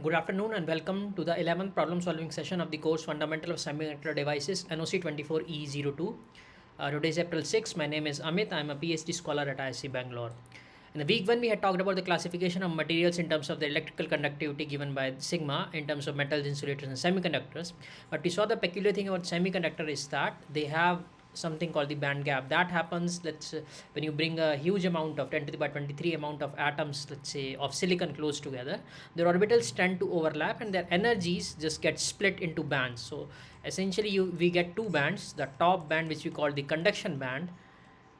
Good afternoon and welcome to the 11th problem solving session of the course Fundamental of Semiconductor Devices NOC24E02. Today is April 6. My name is Amit. I am a PhD scholar at IISc Bangalore. In the week 1, we had talked about the classification of materials in terms of the electrical conductivity given by sigma in terms of metals, insulators, and semiconductors. But we saw the peculiar thing about semiconductor is that they have something called the band gap. That happens, when you bring a huge amount of 10 to the power 23 amount of atoms, let's say, of silicon close together, their orbitals tend to overlap and their energies just get split into bands. So essentially we get two bands, the top band which we call the conduction band,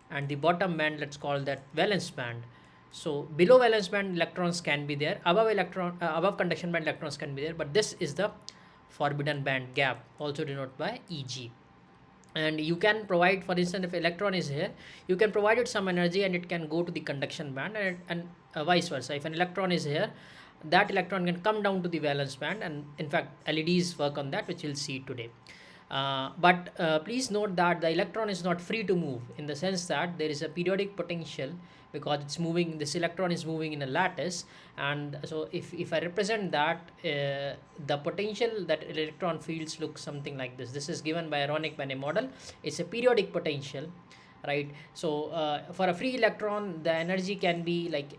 and the bottom band, let's call that valence band. So below valence band electrons can be there, above conduction band electrons can be there, but this is the forbidden band gap, also denoted by Eg. And you can provide, for instance, if electron is here, you can provide it some energy and it can go to the conduction band, and vice versa. If an electron is here, that electron can come down to the valence band, and in fact LEDs work on that, which we'll see today. But please note that the electron is not free to move, in the sense that there is a periodic potential, because it's moving, this electron is moving in a lattice. And so if I represent that, the potential that electron fields look something like this. This is given by Aaronic Bene model. It's a periodic potential, right? So for a free electron, the energy can be like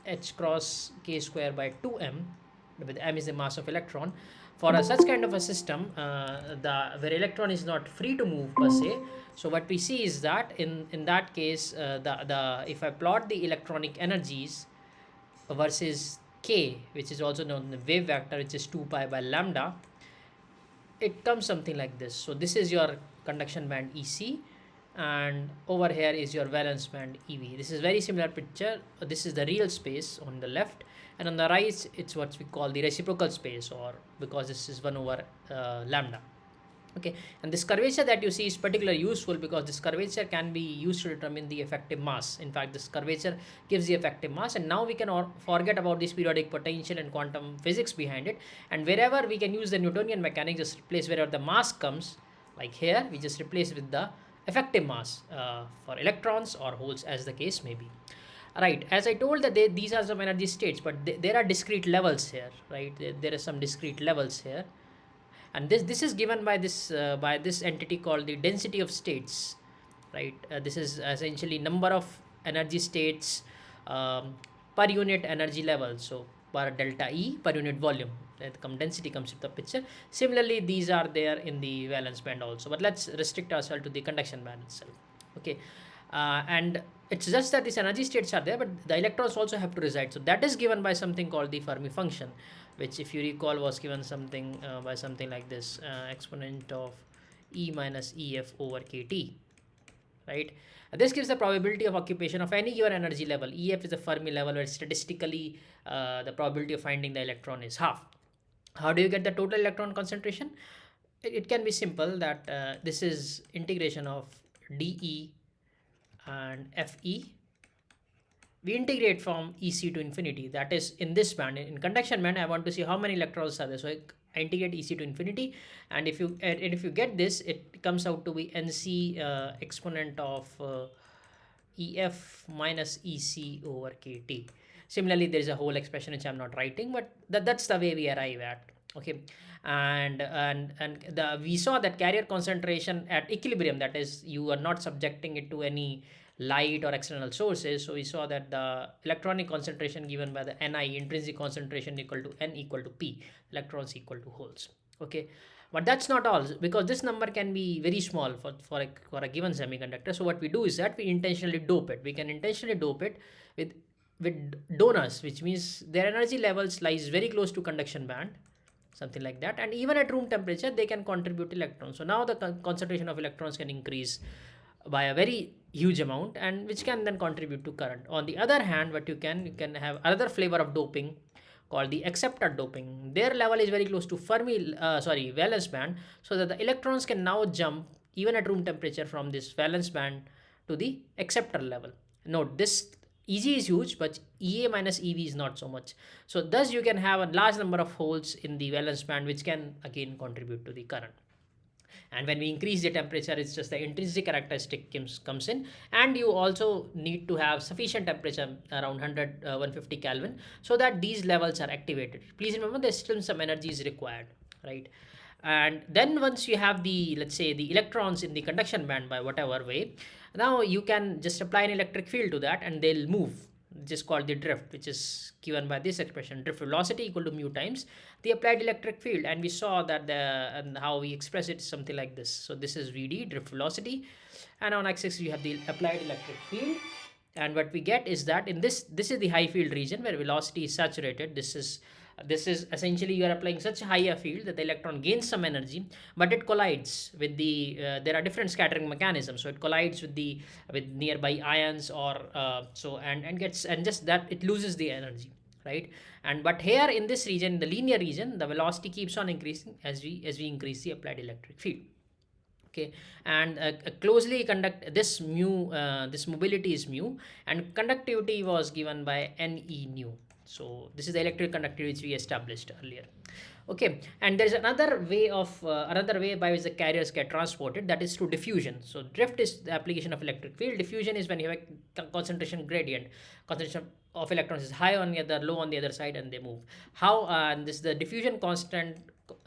h cross k square by 2m, with m is the mass of electron. For such kind of a system, where electron is not free to move per se, so what we see is that in that case, if I plot the electronic energies versus k, which is also known as the wave vector, which is 2 pi by lambda, it comes something like this. So this is your conduction band EC, and over here is your valence band EV. This is very similar picture. This is the real space on the left, and on the right it's what we call the reciprocal space, or because this is 1 over lambda. Okay, and this curvature that you see is particularly useful because this curvature can be used to determine the effective mass. In fact, this curvature gives the effective mass, and now we can forget about this periodic potential and quantum physics behind it, and wherever we can use the Newtonian mechanics, just replace wherever the mass comes, like here we just replace with the effective mass for electrons or holes, as the case may be. Right, as I told that these are some energy states, but there are discrete levels here, right? There are some discrete levels here, and this is given by this entity called the density of states, right? This is essentially number of energy states per unit energy level, so per delta E per unit volume. Density comes into the picture. Similarly, these are there in the valence band also, but let's restrict ourselves to the conduction band itself. Okay, and it's just that these energy states are there, but the electrons also have to reside. So that is given by something called the Fermi function, which, if you recall, was given something by something like this, exponent of E minus EF over KT, right? This gives the probability of occupation of any given energy level. EF is the Fermi level, where statistically the probability of finding the electron is half. How do you get the total electron concentration? It can be simple, that this is integration of dE and Fe. We integrate from EC to infinity, that is in this band. In conduction band, I want to see how many electrons are there, so I integrate EC to infinity, and if you get this, it comes out to be NC exponent of EF minus EC over KT. Similarly, there is a whole expression which I'm not writing, but that's the way we arrive at. Okay, and we saw that carrier concentration at equilibrium, that is, you are not subjecting it to any light or external sources. So we saw that the electronic concentration given by the Ni, intrinsic concentration, equal to N equal to P, electrons equal to holes. Okay, but that's not all, because this number can be very small for a given semiconductor. So what we do is that we intentionally dope it. We can intentionally dope it with donors, which means their energy levels lies very close to conduction band, something like that, and even at room temperature they can contribute electrons. So now the concentration of electrons can increase by a very huge amount, and which can then contribute to current. On the other hand, what you can have another flavor of doping called the acceptor doping. Their level is very close to valence band, so that the electrons can now jump even at room temperature from this valence band to the acceptor level. Note, this Eg is huge, but Ea minus Ev is not so much. So thus you can have a large number of holes in the valence band, which can again contribute to the current. And when we increase the temperature, it's just the intrinsic characteristic comes in, and you also need to have sufficient temperature around 100 150 Kelvin, so that these levels are activated. Please remember there's still some energy is required, right? And then once you have the, let's say, the electrons in the conduction band by whatever way, now you can just apply an electric field to that and they'll move, just called the drift, which is given by this expression, drift velocity equal to mu times the applied electric field. And we saw that and how we express it is something like this. So this is Vd, drift velocity, and on x-axis you have the applied electric field. And what we get is that in this is the high field region where velocity is saturated. This is essentially you are applying such a higher field that the electron gains some energy, but it collides with the there are different scattering mechanisms, so it collides with nearby ions, or and just that it loses the energy, right? And but here in this region, the linear region, the velocity keeps on increasing as we increase the applied electric field. Okay, and closely conduct this mu, this mobility is mu, and conductivity was given by Ne nu. So this is the electric conductivity which we established earlier. Okay, and there is another way by which the carriers get transported, that is through diffusion. So drift is the application of electric field. Diffusion is when you have a concentration gradient. Concentration of electrons is high on the other, low on the other side, and they move. How? And this the diffusion constant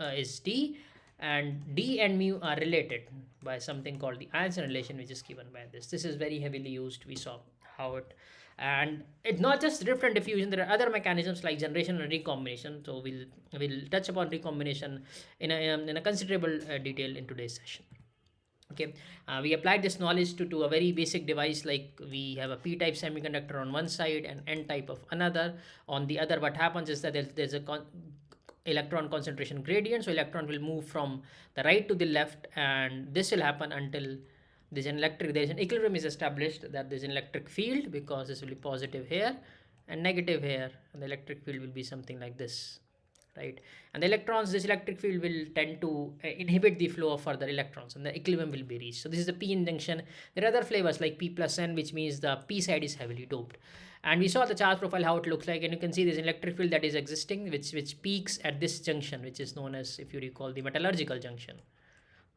is T, and D and mu are related by something called the Einstein relation, which is given by this. This is very heavily used. We saw how it, and it's not just drift and diffusion. There are other mechanisms like generation and recombination. So we'll touch upon recombination in a considerable detail in today's session. Okay, we applied this knowledge to a very basic device, like we have a p-type semiconductor on one side and n-type of another. On the other, what happens is that there's a electron concentration gradient, so electron will move from the right to the left, and this will happen until there's an equilibrium is established, that there's an electric field, because this will be positive here and negative here, and the electric field will be something like this, right? And the electrons, this electric field will tend to inhibit the flow of further electrons, and the equilibrium will be reached. So this is the p-n junction. There are other flavors like p plus n, which means the p side is heavily doped. And we saw the charge profile, how it looks like, and you can see there's an electric field that is existing, which peaks at this junction, which is known as, if you recall, the metallurgical junction,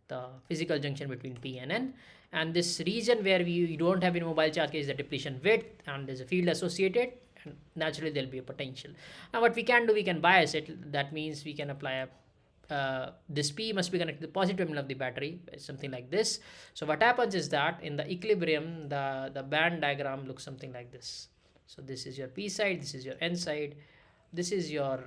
the physical junction between P and N. And this region where you don't have any mobile charge is the depletion width, and there's a field associated, and naturally there'll be a potential. Now what we can do, we can bias it. That means we can apply this P must be connected to the positive terminal of the battery, something like this. So what happens is that in the equilibrium, the band diagram looks something like this. So this is your P side, this is your N side, this is your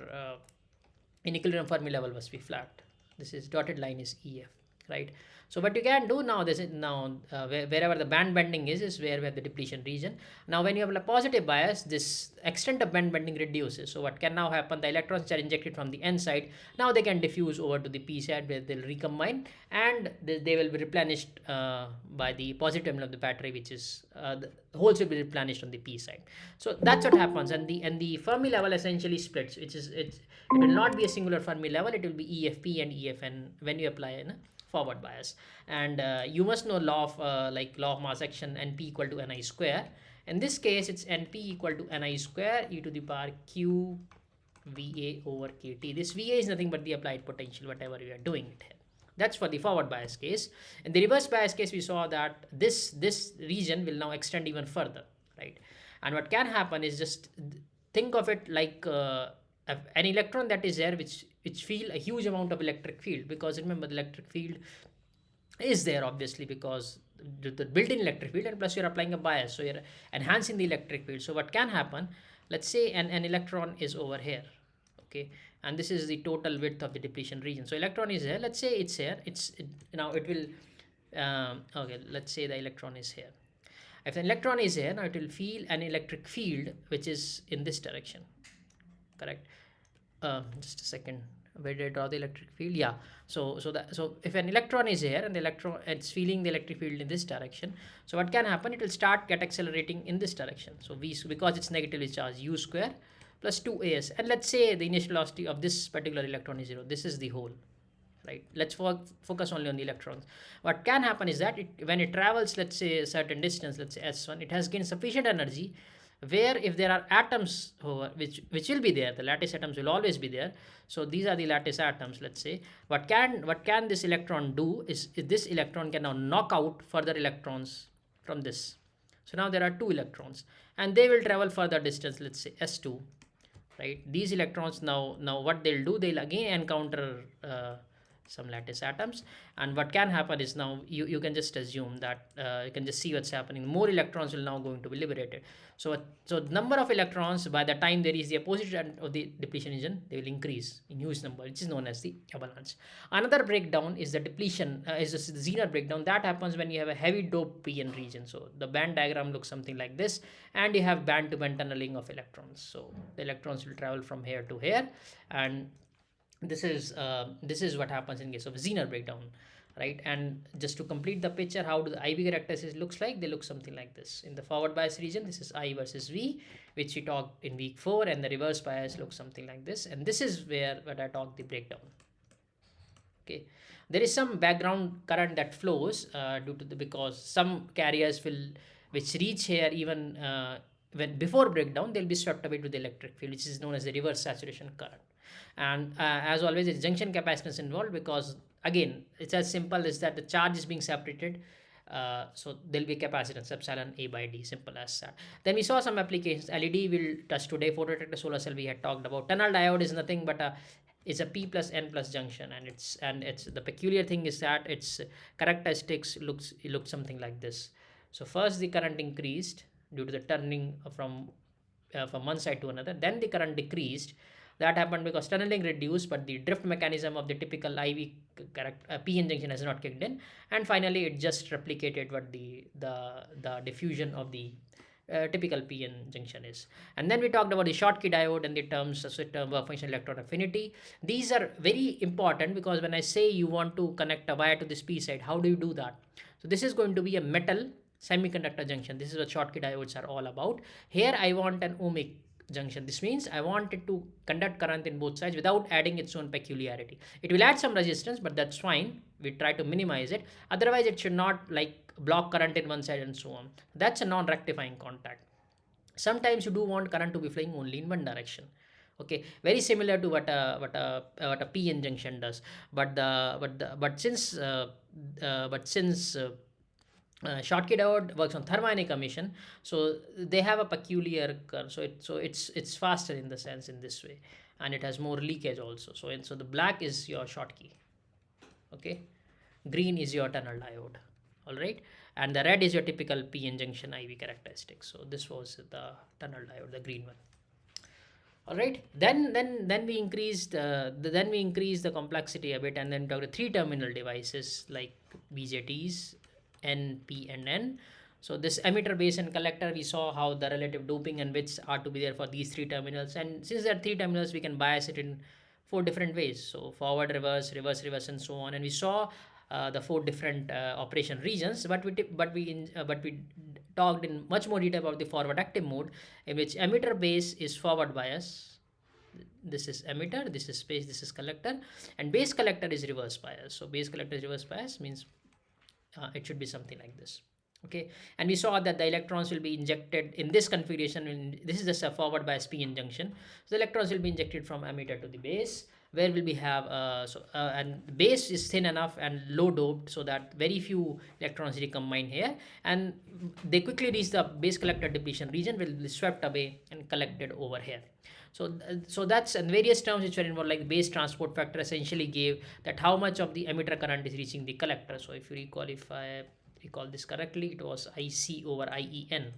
in equilibrium Fermi level must be flat. This is dotted line is EF, right? So what you can do now, wherever the band bending is where we have the depletion region. Now when you have a positive bias, this extent of band bending reduces. So what can now happen, the electrons are injected from the N side, now they can diffuse over to the P side, where they'll recombine, and they will be replenished by the positive terminal of the battery, which is the holes will be replenished on the P side. So that's what happens, and the Fermi level essentially splits, which is it will not be a singular Fermi level, it will be EFP and EFN when you apply a forward bias. And you must know law of mass action, NP equal to Ni square. In this case, it's NP equal to Ni square e to the power Q VA over KT. This VA is nothing but the applied potential, whatever we are doing it here. That's for the forward bias case. In the reverse bias case, we saw that this region will now extend even further, right? And what can happen is, just think of it like an electron that is there, which feel a huge amount of electric field, because remember the electric field is there obviously because the built-in electric field, and plus you're applying a bias, so you're enhancing the electric field. So what can happen, let's say an electron is over here, okay, and this is the total width of the depletion region. So electron is here, let's say it's here, now it will okay, let's say the electron is here. If the electron is here, now it will feel an electric field which is in this direction, correct? Just a second, where did I draw the electric field? Yeah, so if an electron is here and the electron, it's feeling the electric field in this direction, so what can happen, it will get accelerating in this direction. So because it's negatively charged, U square plus 2as, and let's say the initial velocity of this particular electron is 0. This is the hole, right? Let's focus only on the electrons. What can happen is that when it travels, let's say a certain distance, let's say s1, it has gained sufficient energy where if there are atoms which will be there, the lattice atoms will always be there. So these are the lattice atoms, let's say. What can this electron do is this electron can now knock out further electrons from this. So now there are two electrons and they will travel further distance, let's say s2, right? These electrons now what they'll do, they'll again encounter some lattice atoms, and what can happen is now you can just assume that you can just see what's happening. More electrons will now going to be liberated. So the number of electrons by the time there is the opposite end of the depletion region, they will increase in huge number, which is known as the avalanche. Another breakdown is the depletion, is the Zener breakdown. That happens when you have a heavy dope p-n region. So the band diagram looks something like this, and you have band to band tunneling of electrons. So the electrons will travel from here to here, and this is what happens in case of Zener breakdown, right? And just to complete the picture, how do the IV characteristics looks like? They look something like this. In the forward bias region, this is I versus V, which we talked in week 4, and the reverse bias looks something like this, and this is where I talked the breakdown. Okay, there is some background current that flows due to the, because some carriers will which reach here even when before breakdown, they'll be swept away to the electric field, which is known as the reverse saturation current. And as always, it's junction capacitance involved, because again it's as simple as that the charge is being separated, so there'll be capacitance epsilon A by D, simple as that. Then we saw some applications. LED will touch today, photoreactor solar cell we had talked about. Tunnel diode is nothing but it's a p plus n plus junction, and it's the peculiar thing is that its characteristics looks something like this. So first the current increased due to the turning from one side to another, then the current decreased. That happened because tunneling reduced, but the drift mechanism of the typical IV p-n junction has not kicked in, and finally it just replicated what the diffusion of the typical p-n junction is. And then we talked about the Schottky diode and the terms of work function electron affinity. These are very important because when I say you want to connect a wire to this p side, how do you do that? So this is going to be a metal semiconductor junction. This is what Schottky diodes are all about. Here I want an ohmic junction. This means I want it to conduct current in both sides without adding its own peculiarity. It will add some resistance, but that's fine. We try to minimize it. Otherwise, it should not like block current in one side and so on. That's a non-rectifying contact. Sometimes you do want current to be flowing only in one direction. Okay, very similar to what a p-n junction does. But since Schottky diode works on thermionic emission, so they have a peculiar curve. So it's faster in the sense in this way, and it has more leakage also. So the black is your Schottky, okay, green is your tunnel diode, all right, and the red is your typical p-n junction IV characteristic. So this was the tunnel diode, the green one. All right, then we increased the complexity a bit, and then talked 3-terminal devices like BJTs, N, P, and N. So this emitter, base, and collector, we saw how the relative doping and widths are to be there for these 3 terminals. And since there are 3 terminals, we can bias it in 4 different ways. So forward, reverse, reverse, reverse, and so on. And we saw the 4 different operation regions, but we talked in much more detail about the forward active mode, in which emitter base is forward bias. This is emitter, this is space, this is collector, and base collector is reverse bias. So base collector is reverse bias means it should be something like this. Okay, and we saw that the electrons will be injected in this configuration. This is just a forward bias p-n junction. So the electrons will be injected from emitter to the base, where will we have and base is thin enough and low doped so that very few electrons recombine here, and they quickly reach the base collector depletion region, will be swept away and collected over here. So that's, and various terms which were involved, like base transport factor essentially gave that how much of the emitter current is reaching the collector. So if you recall, if I recall this correctly, it was IC over IEN,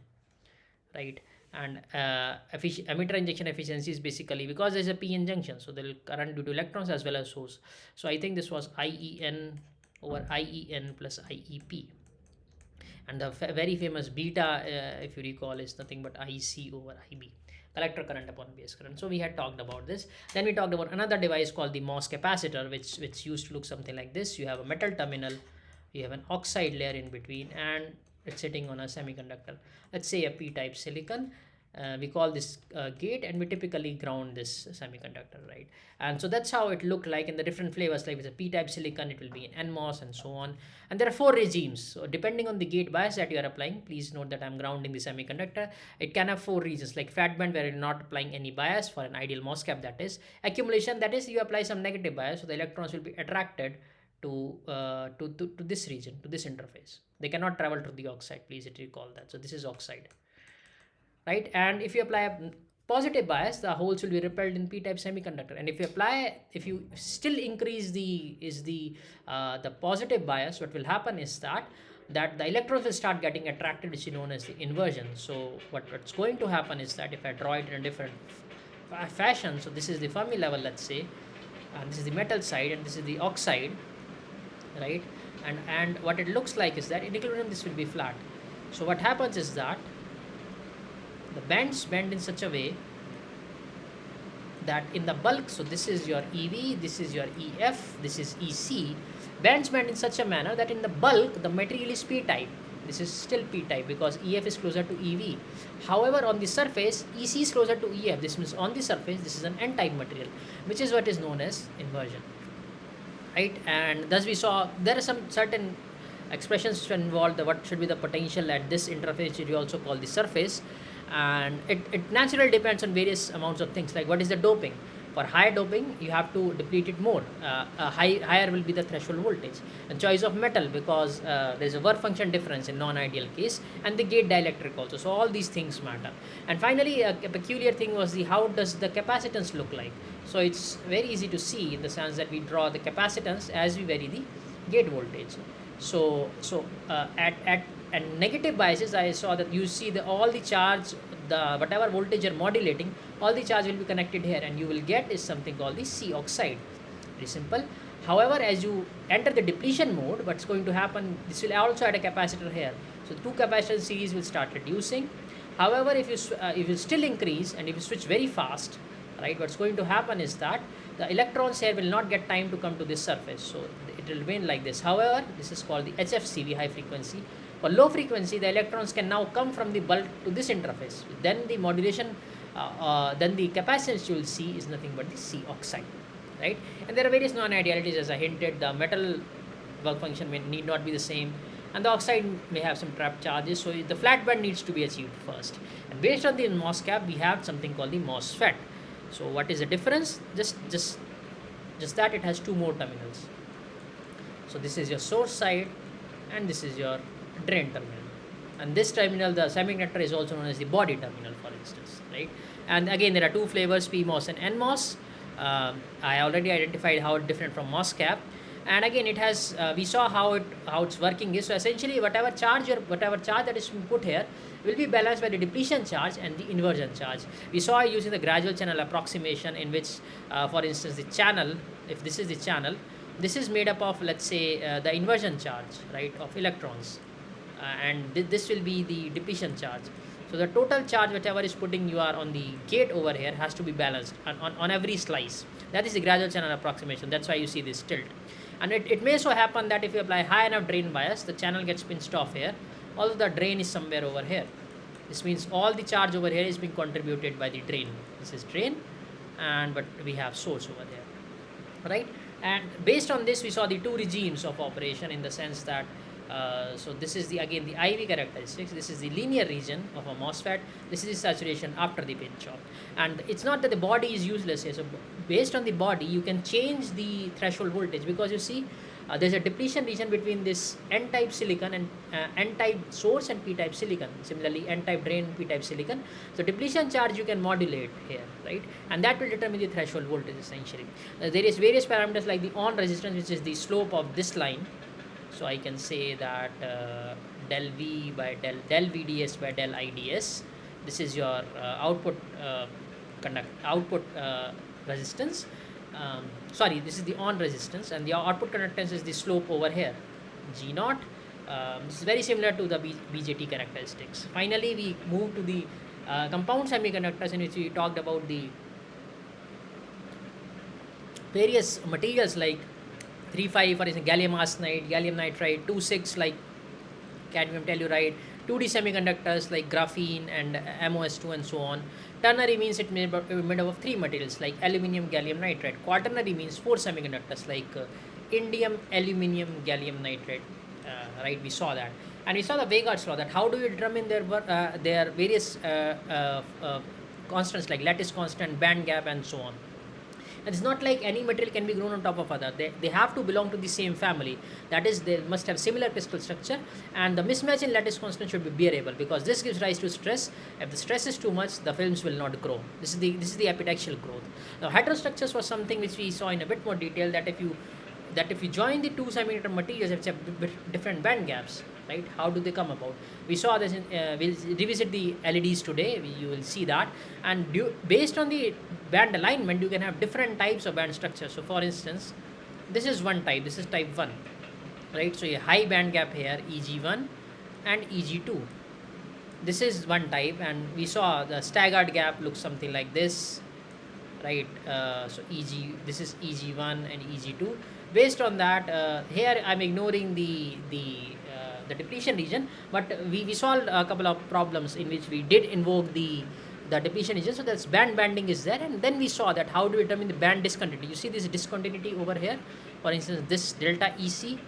right? And emitter injection efficiency is basically because there's a p-n junction, so there will current due to electrons as well as source. So I think this was IEN over IEN plus IEP. And the very famous beta, if you recall, is nothing but IC over IB, collector current upon base current. So we had talked about this. Then we talked about another device called the MOS capacitor, which used to look something like this. You have a metal terminal, you have an oxide layer in between, and it's sitting on a semiconductor, let's say a p-type silicon. we call this gate, and we typically ground this semiconductor, right? And so that's how it looked like in the different flavors. Like with a p-type silicon, it will be in NMOS and so on. And there are 4 regimes, so depending on the gate bias that you are applying, please note that I'm grounding the semiconductor. It can have 4 regions, like fat band, where you're not applying any bias for an ideal MOSFET. That is accumulation, that is you apply some negative bias, so the electrons will be attracted to this region, to this interface. They cannot travel to the oxide, please recall that. So this is oxide, right? And if you apply a positive bias, the holes will be repelled in p-type semiconductor. And if you still increase the positive bias, what will happen is that the electrons will start getting attracted, which is known as the inversion. So what's going to happen is that if I draw it in a different fashion, so this is the Fermi level, let's say, and this is the metal side, and this is the oxide, right? And what it looks like is that in equilibrium this will be flat. So what happens is that the bands bend in such a way that in the bulk, so this is your EV, this is your EF, this is EC, bands bend in such a manner that in the bulk the material is p-type. This is still p-type because EF is closer to EV. However, on the surface, EC is closer to EF. This means on the surface this is an n-type material, which is what is known as inversion, right? And thus we saw there are some certain expressions which involve what should be the potential at this interface, which we also call the surface. And it naturally depends on various amounts of things, like what is the doping. For higher doping, you have to deplete it more. Higher will be the threshold voltage. And choice of metal, because there's a work function difference in non-ideal case, and the gate dielectric also. So all these things matter. And finally, a peculiar thing was how does the capacitance look like. So it's very easy to see in the sense that we draw the capacitance as we vary the gate voltage. So at negative biases, I saw that you see all the charge, the whatever voltage you're modulating, all the charge will be connected here, and you will get is something called the C oxide. Very simple. However, as you enter the depletion mode, what's going to happen, this will also add a capacitor here. So 2 capacitor series will start reducing. However, if you still increase and if you switch very fast, right, what's going to happen is that the electrons here will not get time to come to this surface. So it will remain like this. However, this is called the HFCV, high frequency. For low frequency, the electrons can now come from the bulk to this interface. Then the modulation, then the capacitance you will see is nothing but the C oxide, right? And there are various non-idealities, as I hinted. The metal work function need not be the same, and the oxide may have some trapped charges. So the flat band needs to be achieved first. And based on the MOSFET, we have something called the MOSFET. So what is the difference? Just that it has 2 more terminals. So this is your source side, and this is your drain terminal. And this terminal, the semiconductor, is also known as the body terminal, for instance, right? And again, there are 2 flavors, PMOS and NMOS. I already identified how it's different from MOSFET. And again, it has we saw how it's working is. So essentially, whatever charge that is put here will be balanced by the depletion charge and the inversion charge. We saw using the gradual channel approximation, in which, for instance, the channel, if this is the channel, this is made up of, let's say, the inversion charge, right, of electrons, and this will be the depletion charge. So the total charge, whatever is putting you are on the gate over here, has to be balanced on every slice. That is the gradual channel approximation. That's why you see this tilt. And it may so happen that if you apply high enough drain bias, the channel gets pinched off here, although the drain is somewhere over here. This means all the charge over here is being contributed by the drain. This is drain, but we have source over there, right? And based on this, we saw the 2 regimes of operation, in the sense that so this is again the IV characteristics. This is the linear region of a MOSFET. This is the saturation after the pinch off. And it's not that the body is useless here. So based on the body, you can change the threshold voltage, because you see there's a depletion region between this N-type silicon and N-type source and P-type silicon. Similarly, N-type drain, P-type silicon. So depletion charge you can modulate here, right? And that will determine the threshold voltage essentially. There is various parameters like the on resistance, which is the slope of this line. So I can say that del V by del VDS by del IDS. This is your output resistance. This is the on resistance, and the output conductance is the slope over here, G naught. This is very similar to the BJT characteristics. Finally, we move to the compound semiconductors, in which we talked about the various materials like 3,5, for example, gallium arsenide, gallium nitride, 2,6 like cadmium telluride, 2D semiconductors like graphene and MOS2 and so on. Ternary means it made up of 3 materials like aluminum, gallium nitride. Quaternary means 4 semiconductors like indium, aluminum, gallium nitride. Right, we saw that, and we saw the Vega's law, that how do you determine their various constants like lattice constant, band gap, and so on. And it's not like any material can be grown on top of other. They have to belong to the same family. That is, they must have similar crystal structure, and the mismatch in lattice constant should be bearable, because this gives rise to stress. If the stress is too much, the films will not grow. This is the epitaxial growth. Now heterostructures was something which we saw in a bit more detail, that if you join the two semiconductor materials which have different band gaps, right, how do they come about? We saw this we'll revisit the LEDs today. You will see that, and based on the band alignment, you can have different types of band structure. So for instance, this is one type, this is type 1, right? So a high band gap here, EG1 and EG2. This is one type, and we saw the staggered gap looks something like this, right? So this is EG1 and EG2. Based on that, here I'm ignoring the depletion region, but we solved a couple of problems in which we did invoke the depletion region. So that's banding is there, and then we saw that how do we determine the band discontinuity. You see this discontinuity over here, for instance, this delta EC,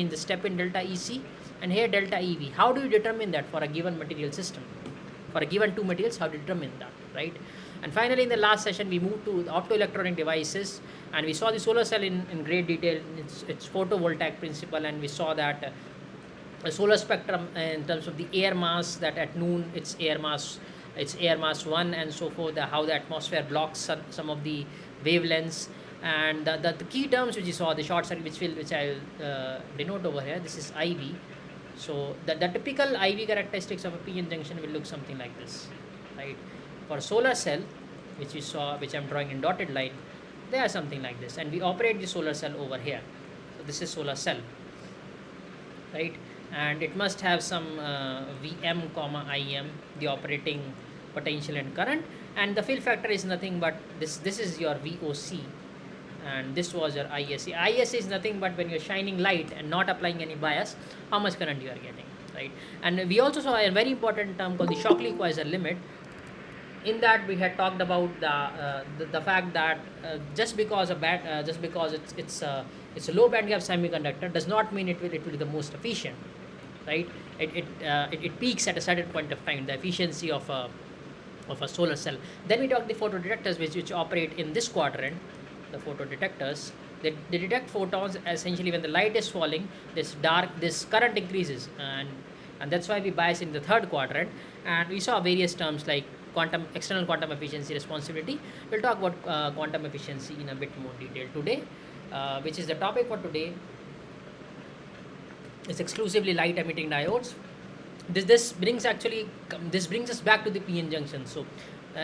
the step in delta EC, and here delta EV. How do you determine that for a given material system, for a given two materials? How do you determine that, right? And finally, in the last session, we moved to the opto-electronic devices, and we saw the solar cell in great detail, its photovoltaic principle, and we saw that a solar spectrum in terms of the air mass, that at noon it's air mass 1 and so forth, how the atmosphere blocks some of the wavelengths, and the key terms which you saw, the short circuit, which I will denote over here. This is IV. So the typical IV characteristics of a PN junction will look something like this, right? For solar cell, which we saw, which I'm drawing in dotted line, they are something like this, and we operate the solar cell over here. So this is solar cell, right? And it must have some Vm comma Im, the operating potential and current, and the fill factor is nothing but this is your VOC, and this was your ISC. ISC is nothing but when you're shining light and not applying any bias, how much current you are getting, right? And we also saw a very important term called the Shockley-Quasar limit. In that, we had talked about the fact that just because it's a low band gap semiconductor does not mean it will be the most efficient, right? It peaks at a certain point of time, the efficiency of a solar cell. Then we talked the photodetectors which operate in this quadrant. The photodetectors, they detect photons essentially when the light is falling. This current increases, and that's why we bias in the third quadrant. And we saw various terms like external quantum efficiency, responsibility. We'll talk about quantum efficiency in a bit more detail today, which is the topic for today. It's exclusively light emitting diodes. This brings us back to the PN junction. So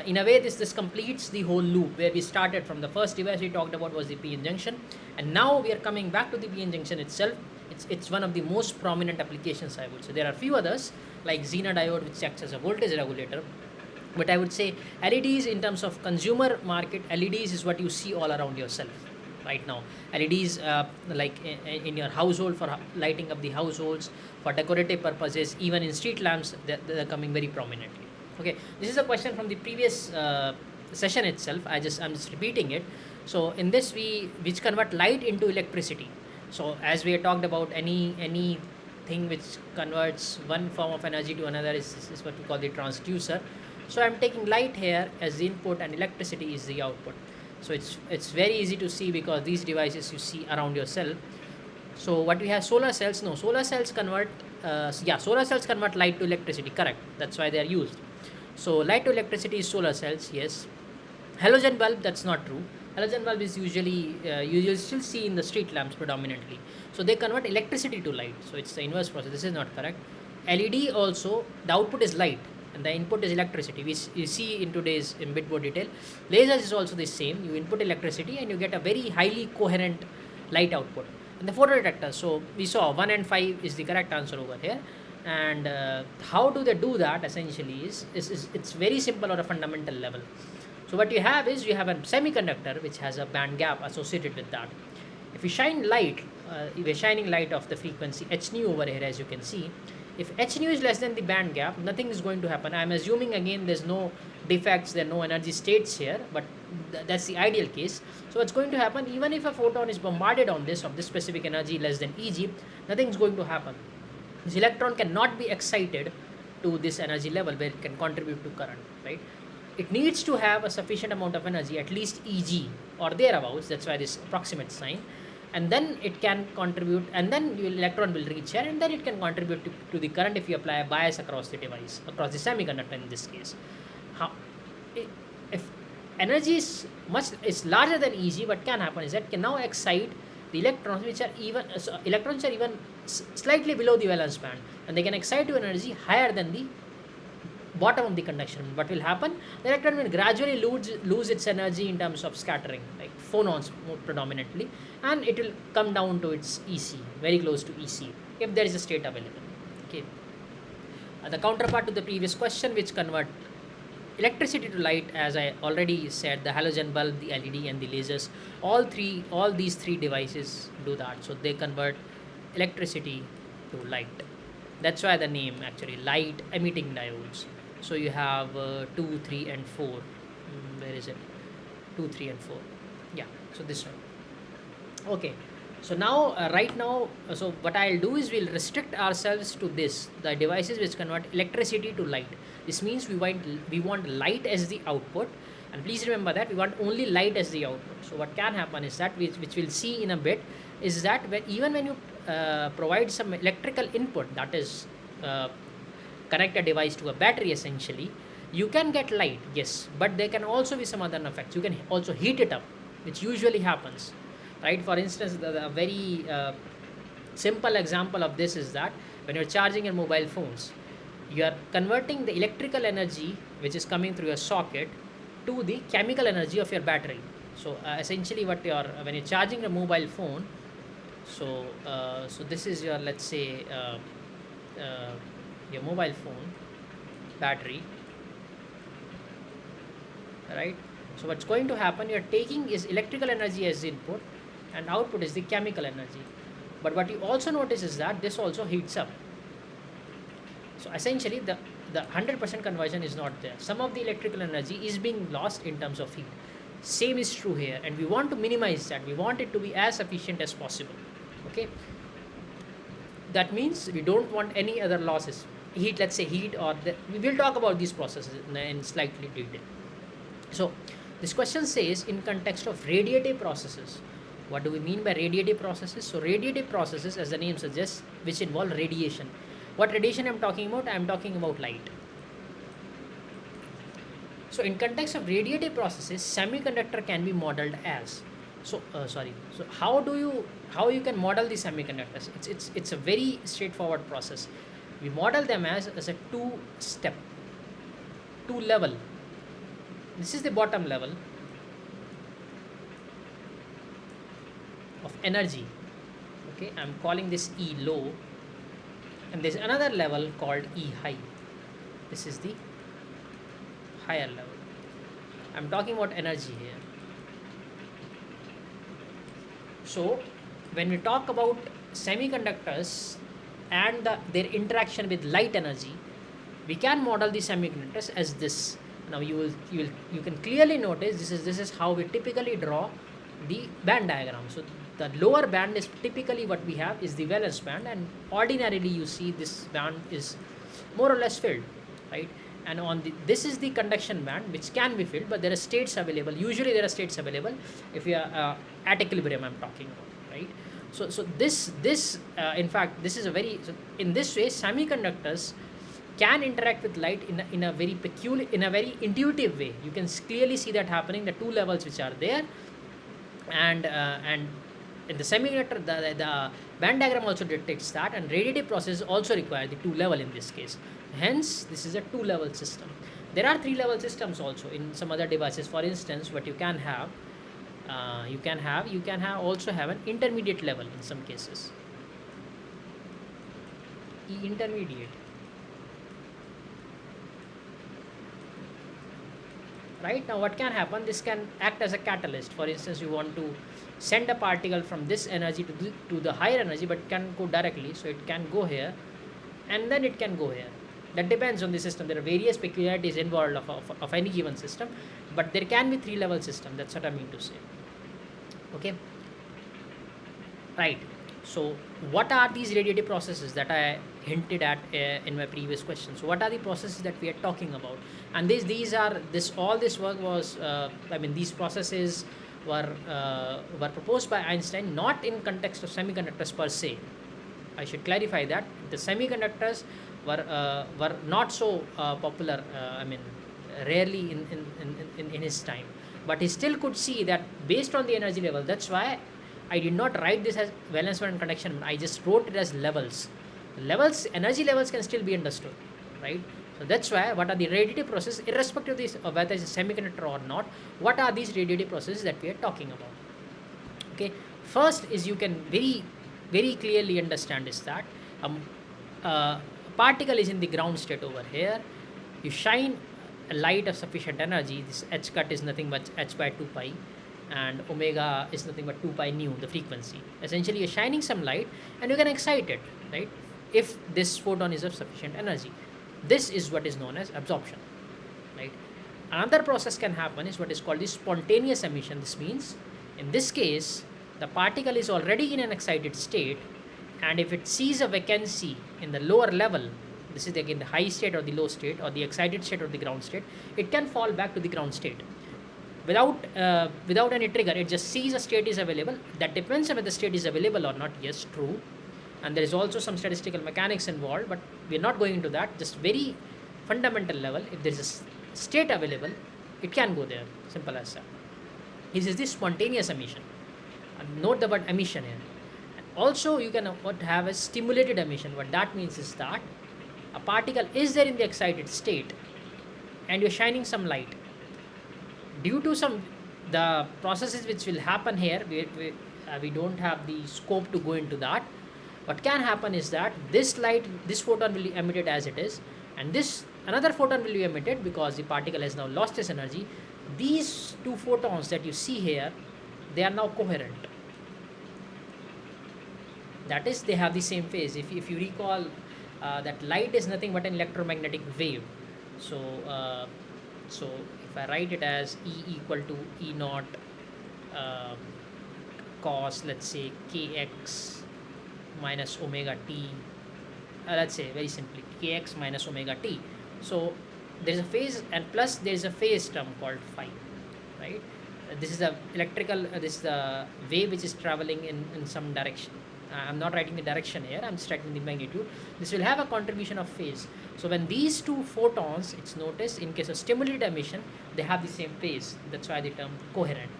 in a way, this completes the whole loop where we started from. The first device we talked about was the PN junction, and now we are coming back to the PN junction itself. It's one of the most prominent applications, I would say. There are few others like Zener diode, which acts as a voltage regulator, but I would say LEDs, in terms of consumer market, LEDs is what you see all around yourself right now. LEDs like in your household, for lighting up the households, for decorative purposes, even in street lamps, they're coming very prominently. Okay, this is a question from the previous session itself. I'm just repeating it. So in this, which convert light into electricity. So as we had talked about, any thing which converts one form of energy to another is what we call the transducer. So I'm taking light here as the input and electricity is the output. So it's very easy to see because these devices you see around yourself. So what we have, solar cells. No, solar cells convert light to electricity. Correct. That's why they are used. So light to electricity is solar cells. Yes. Halogen bulb, that's not true. Halogen bulb is usually you still see in the street lamps predominantly. So they convert electricity to light. So it's the inverse process. This is not correct. LED also, the output is light and the input is electricity. You see in today's in bit more detail. Lasers is also the same. You input electricity and you get a very highly coherent light output. And the photodetector, so we saw 1 and 5 is the correct answer over here. And how do they do that? Essentially is it's very simple on a fundamental level. So what you have is, you have a semiconductor which has a band gap associated with that. If you shine light, we're shining light of the frequency h nu over here, as you can see. If h nu is less than the band gap, nothing is going to happen. I am assuming again there's no defects, there are no energy states here, but that's the ideal case. So what's going to happen, even if a photon is bombarded on this of this specific energy less than Eg, nothing is going to happen. This electron cannot be excited to this energy level where it can contribute to current, right? It needs to have a sufficient amount of energy, at least Eg or thereabouts, that's why this approximate sign, and then it can contribute, and then your electron will reach here, and then it can contribute to the current if you apply a bias across the device, across the semiconductor in this case. How, if energy is larger than Eg, what can happen is that can now excite the electrons, which are even electrons are even slightly below the valence band, and they can excite to energy higher than the bottom of the conduction. What will happen? The electron will gradually lose its energy in terms of scattering, like phonons more predominantly, and it will come down to its EC, very close to EC, if there is a state available. Okay. The counterpart to the previous question, which convert electricity to light, as I already said, the halogen bulb, the LED, and the lasers, all these three devices do that. So they convert electricity to light. That's why the name actually, light emitting diodes. So you have 2, 3, and 4. Where is it? 2, 3, and 4. Yeah. So this one. Okay. So now, right now, so what I'll do is we'll restrict ourselves to this, the devices which convert electricity to light. This means we want light as the output, and please remember that we want only light as the output. So what can happen is that, which we'll see in a bit, is that even when you provide some electrical input, that is connect a device to a battery essentially, you can get light, yes, but there can also be some other effects. You can also heat it up, which usually happens, right? For instance, the very simple example of this is that when you're charging your mobile phones, you are converting the electrical energy which is coming through your socket to the chemical energy of your battery. So essentially when you're charging a mobile phone, so this is your, let's say, your mobile phone battery, right? So what's going to happen, you're taking is electrical energy as input, and output is the chemical energy. But what you also notice is that this also heats up. So essentially the 100% conversion is not there. Some of the electrical energy is being lost in terms of heat. Same is true here, and we want to minimize that. We want it to be as efficient as possible. Okay, that means we don't want any other losses, heat, let's say heat, or we will talk about these processes in slightly detail. So this question says, in context of radiative processes, what do we mean by radiative processes? So radiative processes, as the name suggests, which involve radiation. What radiation I'm talking about? I'm talking about light. So in context of radiative processes, semiconductor can be modeled as, so how you can model the semiconductors? It's a very straightforward process. We model them as a two level. This is the bottom level of energy. Okay, I'm calling this E low, and there's another level called E high. This is the higher level. I'm talking about energy here. So when we talk about semiconductors and their interaction with light energy, we can model the semiconductors as this. Now you can clearly notice this is how we typically draw the band diagram. So the lower band is typically what we have is the valence band, and ordinarily you see this band is more or less filled, right? And this is the conduction band, which can be filled, but there are states available. Usually there are states available if you are at equilibrium, I'm talking about, right? So this in fact, this is in this way semiconductors can interact with light in a very peculiar, in a very intuitive way. You can clearly see that happening, the two levels which are there, and in the semiconductor, the band diagram also detects that, and radiative processes also require the two level in this case. Hence, this is a two level system. There are three level systems also in some other devices. For instance, what you can have, also have an intermediate level in some cases. Intermediate. Right, now what can happen, this can act as a catalyst. For instance, you want to send a particle from this energy to the higher energy, but can go directly, so it can go here, and then it can go here. That depends on the system. There are various peculiarities involved of any given system, but there can be 3-level system. That's what I mean to say. Okay, right. So what are these radiative processes that I hinted at in my previous question? So what are the processes that we are talking about? And all this work was these processes were proposed by Einstein, not in context of semiconductors per se. I should clarify that the semiconductors were not so popular. Rarely in his time, but he still could see that based on the energy level. That's why I did not write this as valence band and conduction. I just wrote it as levels. Energy levels can still be understood, right? So that's why what are the radiative processes, irrespective of this, whether it's a semiconductor or not, what are these radiative processes that we are talking about? Okay, first is you can very clearly understand is that a particle is in the ground state over here. You shine a light of sufficient energy. This h cut is nothing but h by 2 pi, and omega is nothing but 2 pi nu, the frequency. Essentially, you're shining some light and you can excite it, right? If this photon is of sufficient energy. This is what is known as absorption, right? Another process can happen is what is called the spontaneous emission. This means, in this case, the particle is already in an excited state, and if it sees a vacancy in the lower level, this is again the high state or the low state or the excited state or the ground state, it can fall back to the ground state without any trigger. It just sees a state is available. That depends on whether the state is available or not. Yes, true. And there is also some statistical mechanics involved, but we are not going into that. Just very fundamental level, if there is a state available, it can go there. Simple as that. This is the spontaneous emission. And note the word emission here. Also, you can have a stimulated emission. What that means is that a particle is there in the excited state and you're shining some light. Due to the processes which will happen here, we don't have the scope to go into that. What can happen is that this photon will be emitted as it is, and another photon will be emitted because the particle has now lost its energy. These two photons that you see here, they are now coherent. That is, they have the same phase. If you recall, that light is nothing but an electromagnetic wave. So if I write it as E equal to E naught cos, let's say, kx minus omega t, let's say very simply kx minus omega t. So there is a phase, and plus there is a phase term called phi, right? This is the this is the wave which is traveling in some direction. I'm not writing the direction here, I'm just writing the magnitude. This will have a contribution of phase. So when these two photons, it's noticed in case of stimulated emission, they have the same phase. That's why the term coherent.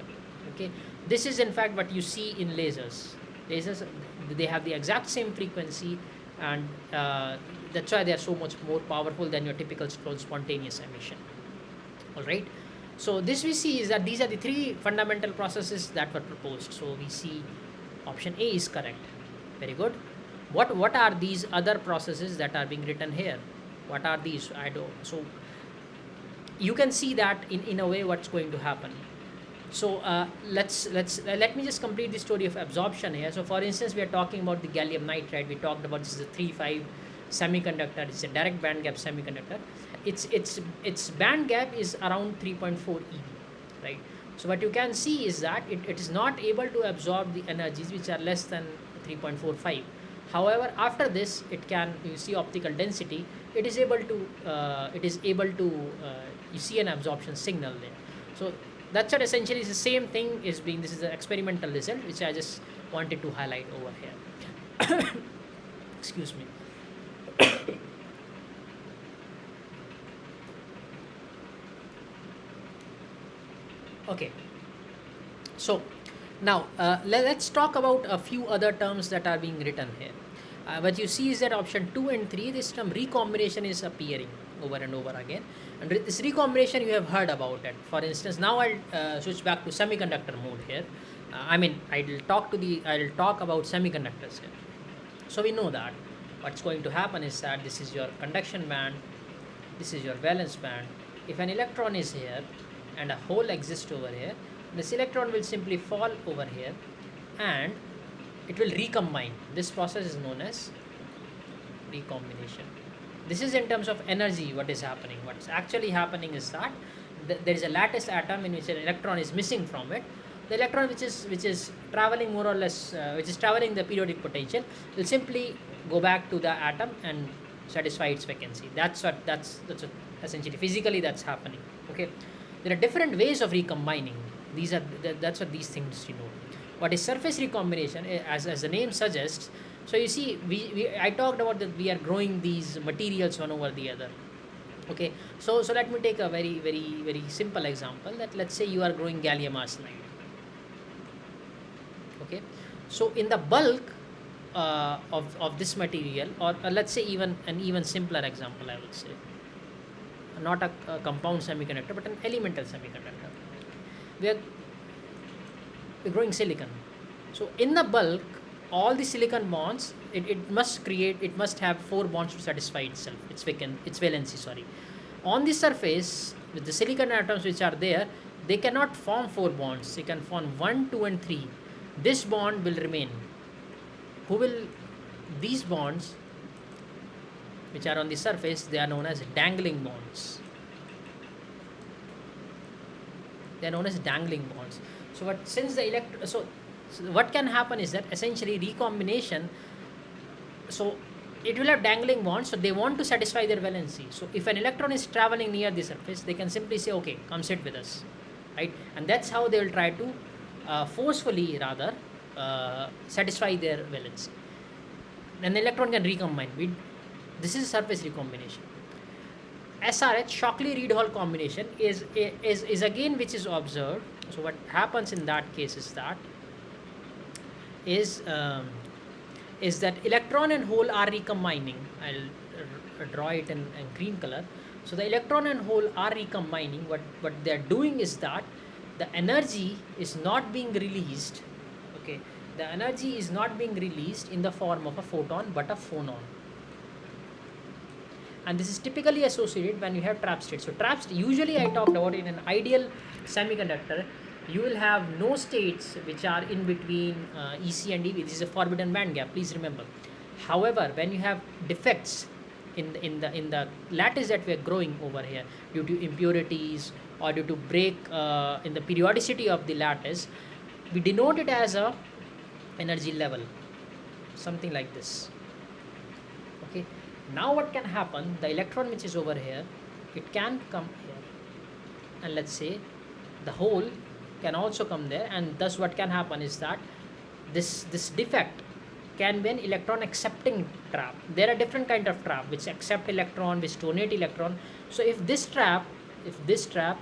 Okay, this is in fact what you see in lasers. Lasers, they have the exact same frequency, and that's why they are so much more powerful than your typical spontaneous emission. All right. So this we see is that these are the three fundamental processes that were proposed. So we see option A is correct. Very good. What are these other processes that are being written here? What are these? I don't. So you can see that in a way what's going to happen. So let me just complete the story of absorption here. So for instance, we are talking about the gallium nitride. We talked about this is a 3-5 semiconductor. It's a direct band gap semiconductor. Its band gap is around 3.4 eV, right? So what you can see is that it is not able to absorb the energies which are less than 3.45. However, after this, it can, you see optical density, it is able to you see an absorption signal there. So that's what essentially is the same thing is being, this is an experimental result which I just wanted to highlight over here. Excuse me. Okay, so now let's talk about a few other terms that are being written here. What you see is that option 2 and 3, this term recombination is appearing over and over again, and this recombination you have heard about it. For instance, now I'll switch back to semiconductor mode here. I'll talk about semiconductors here. So we know that what's going to happen is that this is your conduction band, this is your valence band. If an electron is here and a hole exists over here, this electron will simply fall over here and it will recombine. This process is known as recombination. This is in terms of energy what is happening. What's actually happening is that there is a lattice atom in which an electron is missing from it. The electron which is traveling more or less, which is traveling the periodic potential, will simply go back to the atom and satisfy its vacancy. That's what essentially physically that's happening. Okay, there are different ways of recombining. That's what these things denote. What is surface recombination? As the name suggests. So you see, I talked about that we are growing these materials one over the other. Okay, so let me take a very simple example. That let's say you are growing gallium arsenide. Okay, so in the bulk of this material, or let's say even simpler example, I would say, not a compound semiconductor but an elemental semiconductor. We're growing silicon. So in the bulk, all the silicon bonds, it must have 4 bonds to satisfy itself, its valency, sorry. On the surface, with the silicon atoms which are there, they cannot form 4 bonds. They can form 1, 2 and 3. This bond will remain. These bonds which are on the surface, they are known as dangling bonds. They are known as dangling bonds. So what can happen is that essentially recombination, so it will have dangling bonds, so they want to satisfy their valency. So if an electron is traveling near the surface, they can simply say, okay, come sit with us, right? And that's how they will try to forcefully rather satisfy their valency. And the electron can recombine. This is surface recombination. SRH, Shockley-Reed-Hall combination, is again which is observed. So what happens in that case is that electron and hole are recombining. I'll draw it in green color. So the electron and hole are recombining. What they are doing is that the energy is not being released. Okay, the energy is not being released in the form of a photon but a phonon. And this is typically associated when you have trap state. So trap state, usually I talked about in an ideal semiconductor, you will have no states which are in between EC and EV. This is a forbidden band gap, please remember. However, when you have defects in the lattice that we are growing over here due to impurities or due to break in the periodicity of the lattice, we denote it as a energy level, something like this. Okay, now what can happen, the electron which is over here, it can come here, and let's say the hole can also come there, and thus what can happen is that this defect can be an electron accepting trap. There are different kind of trap which accept electron, which donate electron. So if this trap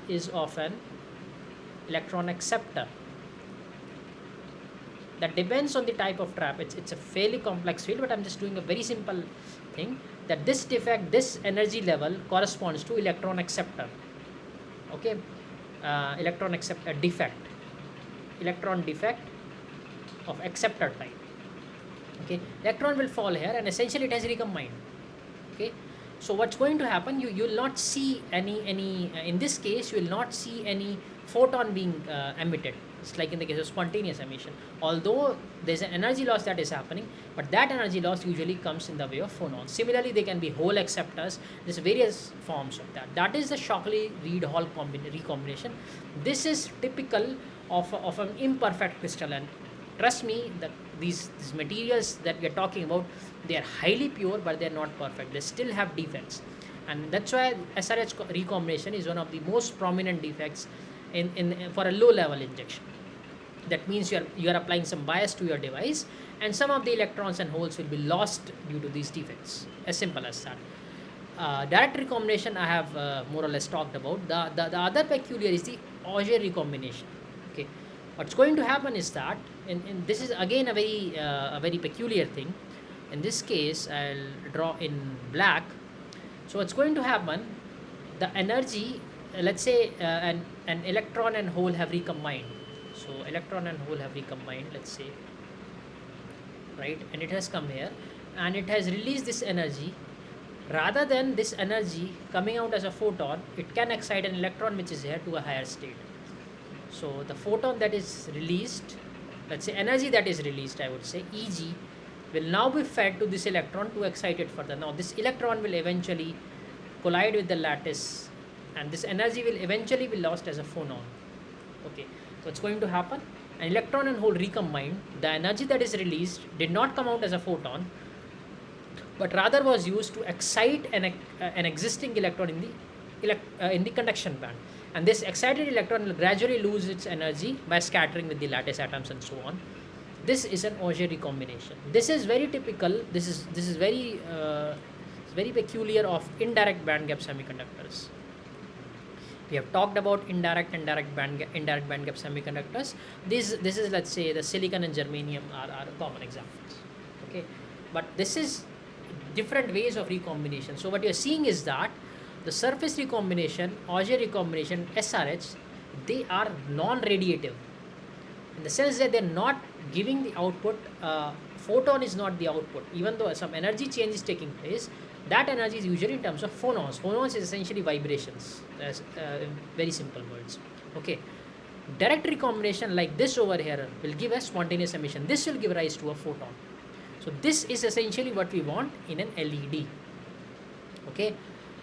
is of an electron acceptor, that depends on the type of trap. It's a fairly complex field, but I'm just doing a very simple thing, that this defect, this energy level corresponds to electron acceptor. Okay, electron acceptor defect, electron defect of acceptor type. Okay, electron will fall here and essentially it has recombined. Okay, so what's going to happen, you will not see any in this case you will not see any photon being emitted. It's like in the case of spontaneous emission, although there's an energy loss that is happening, but that energy loss usually comes in the way of phonons. Similarly, they can be hole acceptors. There's various forms of that. That is the Shockley-Reed-Hall recombination. This is typical of an imperfect crystal, and trust me, that these materials that we are talking about, they are highly pure, but they are not perfect. They still have defects, and that's why SRH recombination is one of the most prominent defects for a low level injection. That means you are applying some bias to your device, and some of the electrons and holes will be lost due to these defects. As simple as that. Direct recombination I have more or less talked about. The other peculiar is the Auger recombination. Okay, what's going to happen is that, and this is again a very peculiar thing. In this case, I'll draw in black. So what's going to happen, the energy, let's say an electron and hole have recombined. So electron and hole have recombined, let's say, right, and it has come here and it has released this energy. Rather than this energy coming out as a photon, it can excite an electron which is here to a higher state. So the photon that is released, let's say energy that is released, I would say Eg, will now be fed to this electron to excite it further. Now this electron will eventually collide with the lattice, and this energy will eventually be lost as a phonon. Okay, so what's going to happen? An electron and hole recombined. The energy that is released did not come out as a photon, but rather was used to excite an existing electron in the conduction band. And this excited electron will gradually lose its energy by scattering with the lattice atoms and so on. This is an Auger recombination. This is very typical. This is very peculiar of indirect bandgap semiconductors. We have talked about indirect bandgap semiconductors. This is, let's say, the silicon and germanium are common examples. Okay, but this is different ways of recombination. So what you are seeing is that the surface recombination, Auger recombination, SRH, they are non-radiative in the sense that they're not giving the output. Photon is not the output, even though some energy change is taking place. That energy is usually in terms of phonons. Phonons is essentially vibrations, as in very simple words. Okay, direct recombination like this over here will give a spontaneous emission. This will give rise to a photon. So this is essentially what we want in an LED. Okay,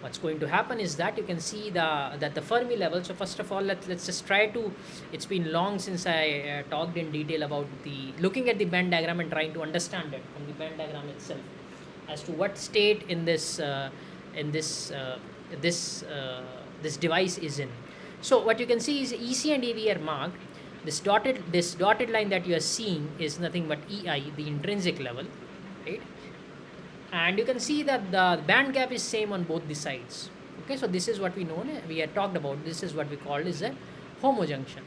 what's going to happen is that you can see that the Fermi level. So first of all, let's just try to. It's been long since I talked in detail about looking at the band diagram and trying to understand it from the band diagram itself as to what state in this device is in. So what you can see is EC and EV are marked. This dotted line that you are seeing is nothing but EI, the intrinsic level, right? And you can see that the band gap is same on both the sides. Okay, so this is what we had talked about. This is what we called is a homojunction,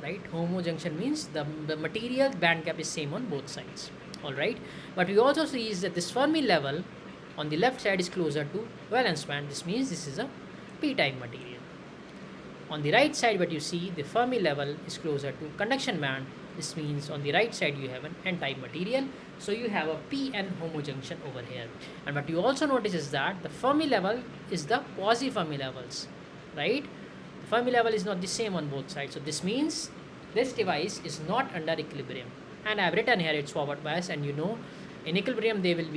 right? Homojunction means the material band gap is same on both sides. All right, but we also see is that this Fermi level on the left side is closer to valence band. This means this is a p-type material. On the right side, what you see, the Fermi level is closer to conduction band. This means on the right side you have an n-type material. So you have a p-n homojunction over here. And what you also notice is that the Fermi level is the quasi-Fermi levels, right? The Fermi level is not the same on both sides. So this means this device is not under equilibrium. And I have written here its forward bias, and in equilibrium they will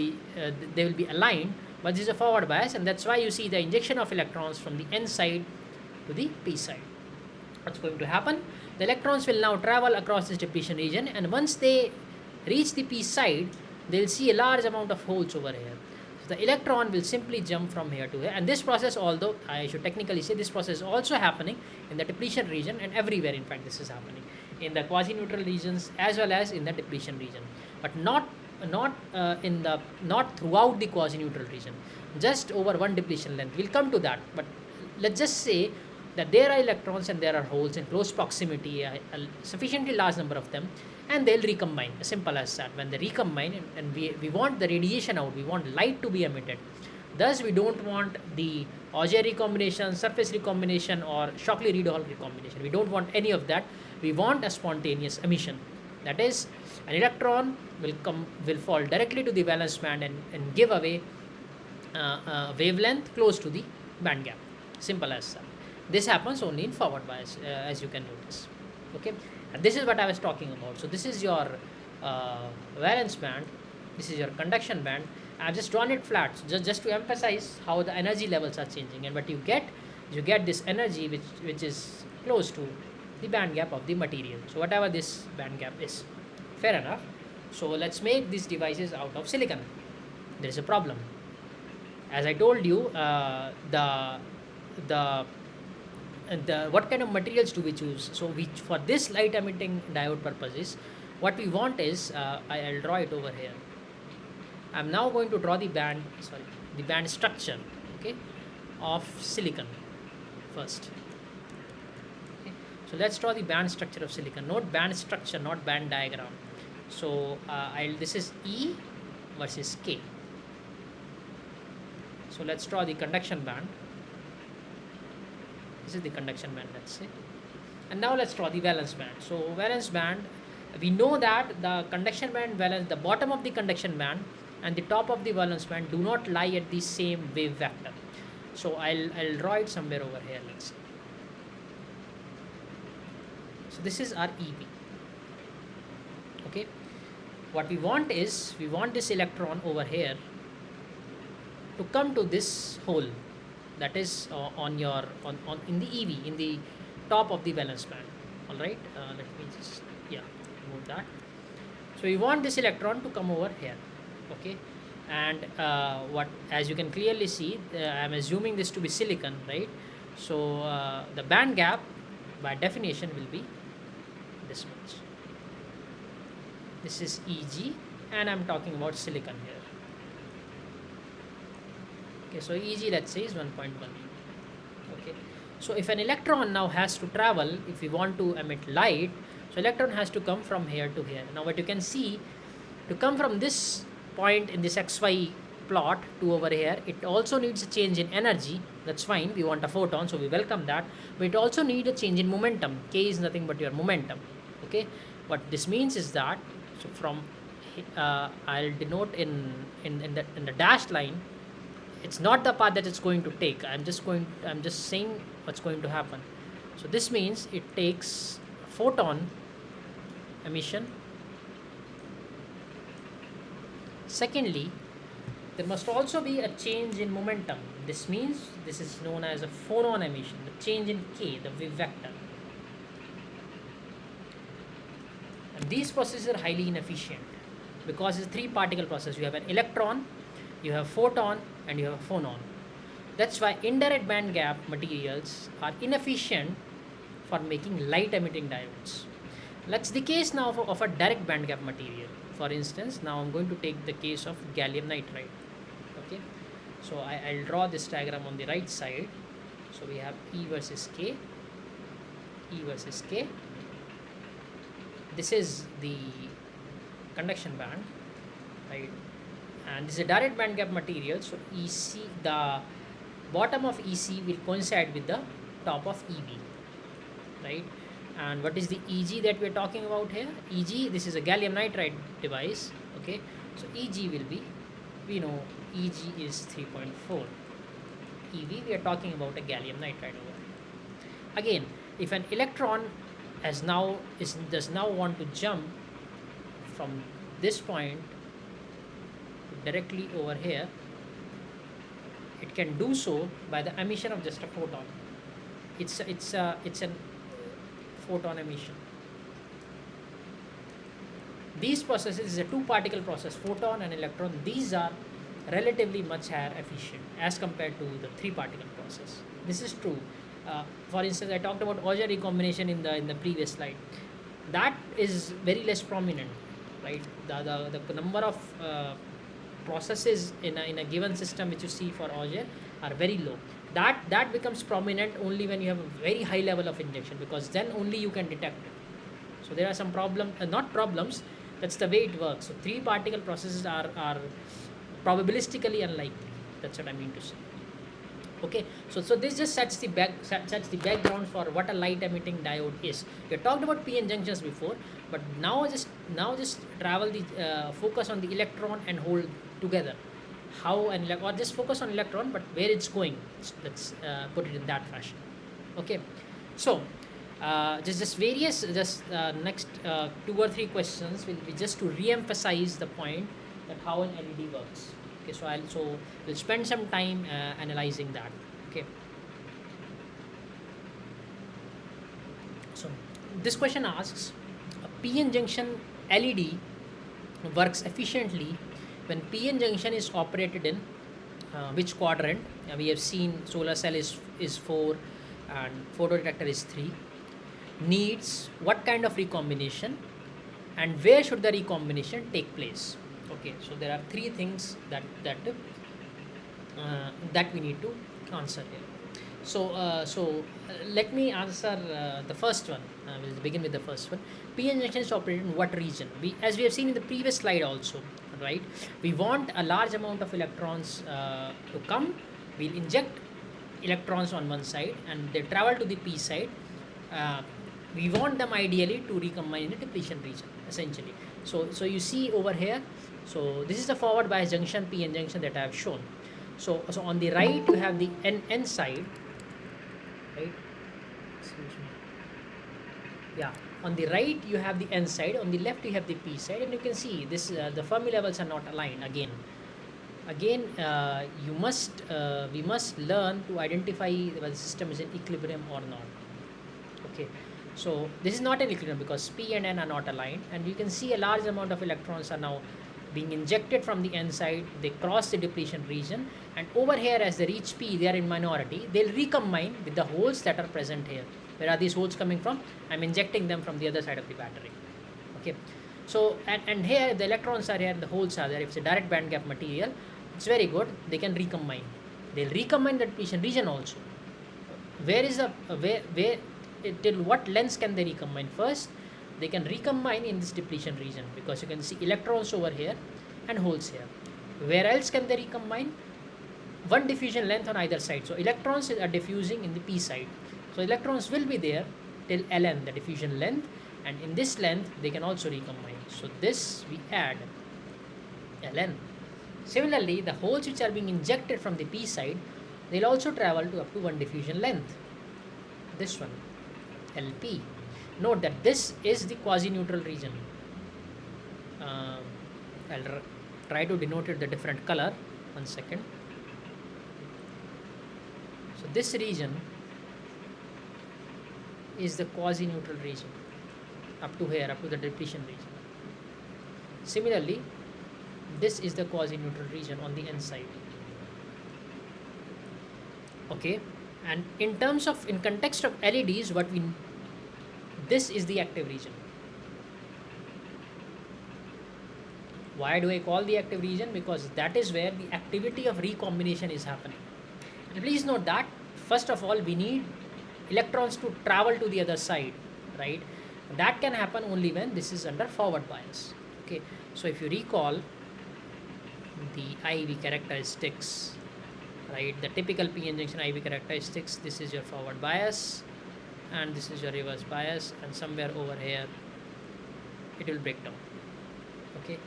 be aligned, but this is a forward bias, and that's why you see the injection of electrons from the n side to the p side. What's going to happen? The electrons will now travel across this depletion region, and once they reach the p side, they'll see a large amount of holes over here. So the electron will simply jump from here to here, and this process, although I should technically say this process is also happening in the depletion region, and everywhere in fact this is happening, in the quasi-neutral regions as well as in the depletion region, but not throughout the quasi-neutral region, just over one depletion length. We'll come to that, but let's just say that there are electrons and there are holes in close proximity, a sufficiently large number of them, and they'll recombine. Simple as that. When they recombine, and we want the radiation out, we want light to be emitted. Thus, we don't want the Auger recombination, surface recombination, or Shockley-Reed-Hall recombination. We don't want any of that. We want a spontaneous emission. That is, an electron will fall directly to the valence band and give away a wavelength close to the band gap. Simple as that. This happens only in forward bias, as you can notice. Okay, and this is what I was talking about. So this is your valence band. This is your conduction band. I've just drawn it flat, so just to emphasize how the energy levels are changing. And what you get this energy which is close to the band gap of the material. So whatever this band gap is, fair enough. So let's make these devices out of silicon. There is a problem. As I told you, what kind of materials do we choose? So for this light emitting diode purposes, what we want is I'll draw it over here. I'm now going to draw the band structure, okay, of silicon first. So let's draw the band structure of silicon. Note band structure, not band diagram. So this is E versus K. So let's draw the conduction band. This is the conduction band, let's say. And now let's draw the valence band. So valence band, we know that the conduction band valence, the bottom of the conduction band and the top of the valence band do not lie at the same wave vector. So I'll draw it somewhere over here, let's see. So this is our EV. Okay, what we want is, we want this electron over here to come to this hole that is on your on in the EV, in the top of the valence band. All right, let me just remove that. So we want this electron to come over here. Okay, and what, as you can clearly see, I'm assuming this to be silicon, right? So the band gap by definition will be this much. This is EG, and I'm talking about silicon here. Okay, so EG, let's say, is 1.1. Okay, so if an electron now has to travel, if we want to emit light, so electron has to come from here to here. Now what you can see, to come from this point in this XY plot to over here, it also needs a change in energy. That's fine, we want a photon, so we welcome that, but it also needs a change in momentum. K is nothing but your momentum. Okay, what this means is that, so from I'll denote in the dashed line, it's not the path that it's going to take. I'm just saying what's going to happen. So this means it takes photon emission. Secondly, there must also be a change in momentum. This means this is known as a phonon emission, the change in K, the wave vector. And these processes are highly inefficient because it's a three-particle process. You have an electron, you have photon, and you have a phonon. That's why indirect band gap materials are inefficient for making light emitting diodes. That's the case now of a direct band gap material. For instance, now I'm going to take the case of gallium nitride. Okay, so I'll draw this diagram on the right side. So we have E versus K, E versus K. This is the conduction band, right? And this is a direct band gap material, so EC, the bottom of EC will coincide with the top of EV, right? And what is the EG that we are talking about here? EG, this is a gallium nitride device. Okay, so EG will be, we know EG is 3.4. EV, we are talking about a gallium nitride over here. Again, if an electron does now want to jump from this point directly over here, it can do so by the emission of just a photon. It's an photon emission. These processes is a two-particle process, photon and electron. These are relatively much higher efficient as compared to the three-particle process. This is true. For instance, I talked about Auger recombination in the previous slide. That is very less prominent, right? The number of processes in a given system which you see for Auger are very low. That becomes prominent only when you have a very high level of injection, because then only you can detect it. So there are some not problems, that's the way it works. So three-particle processes are probabilistically unlikely. That's what I mean to say. Okay, so this just sets the background for what a light emitting diode is. We have talked about p-n junctions before, but now just travel the focus on the electron and hold together. How or just focus on electron, but where it's going. Let's put it in that fashion. Okay, so next 2 or 3 questions will be just to re-emphasize the point that how an LED works. Okay, so we'll spend some time analyzing that. Okay, so this question asks, a p-n junction LED works efficiently when p-n junction is operated in which quadrant? We have seen solar cell is 4 and photodetector is 3. Needs what kind of recombination, and where should the recombination take place? Okay, so there are 3 things that we need to answer here. So let me answer the first one. We'll begin with the first one. p-n junction is operated in what region? As we have seen in the previous slide also, right? We want a large amount of electrons to come. We'll inject electrons on one side and they travel to the p side. We want them ideally to recombine in a depletion region, essentially. So you see over here, so this is the forward bias junction, p-n junction, that I have shown. So on the right you have the n side, right? Excuse me. Yeah. On the right you have the N side, on the left you have the P side, and you can see this the Fermi levels are not aligned. Again we must learn to identify whether the system is in equilibrium or not. Okay, so this is not an equilibrium because P and N are not aligned, and you can see a large amount of electrons are now being injected from the N side. They cross the depletion region, and over here as they reach P, they are in minority. They'll recombine with the holes that are present here. Where are these holes coming from? I'm injecting them from the other side of the battery. Okay, so and here the electrons are here, the holes are there. If it's a direct band gap material, it's very good. They can recombine. They'll recombine the depletion region also. Where is the till what lengths can they recombine? First, they can recombine in this depletion region because you can see electrons over here and holes here. Where else can they recombine? One diffusion length on either side. So electrons are diffusing in the P side. So electrons will be there till Ln, the diffusion length, and in this length they can also recombine. So this we add Ln. Similarly, the holes which are being injected from the P side, they'll also travel to up to one diffusion length. This one, Lp. Note that this is the quasi-neutral region. I'll try to denote it the different color. 1 second. So this region is the quasi-neutral region up to here, up to the depletion region. Similarly, this is the quasi-neutral region on the N side. Okay, and in context of LEDs, this is the active region. Why do I call the active region? Because that is where the activity of recombination is happening. And please note that first of all we need electrons to travel to the other side, right? That can happen only when this is under forward bias. Okay, so if you recall the IV characteristics, right, the typical PN junction IV characteristics, this is your forward bias and this is your reverse bias, and somewhere over here it will break down. Okay,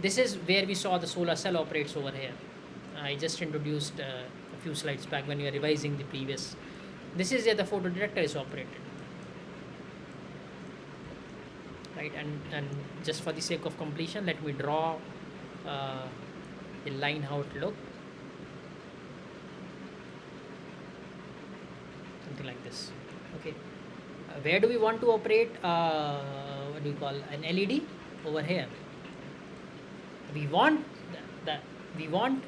this is where we saw the solar cell operates over here. I just introduced a few slides back when we were revising the previous. This is where the photodetector is operated, right? And just for the sake of completion, let me draw the line how it look. Something like this. Okay, where do we want to operate? What do you call an LED? Over here. We want we want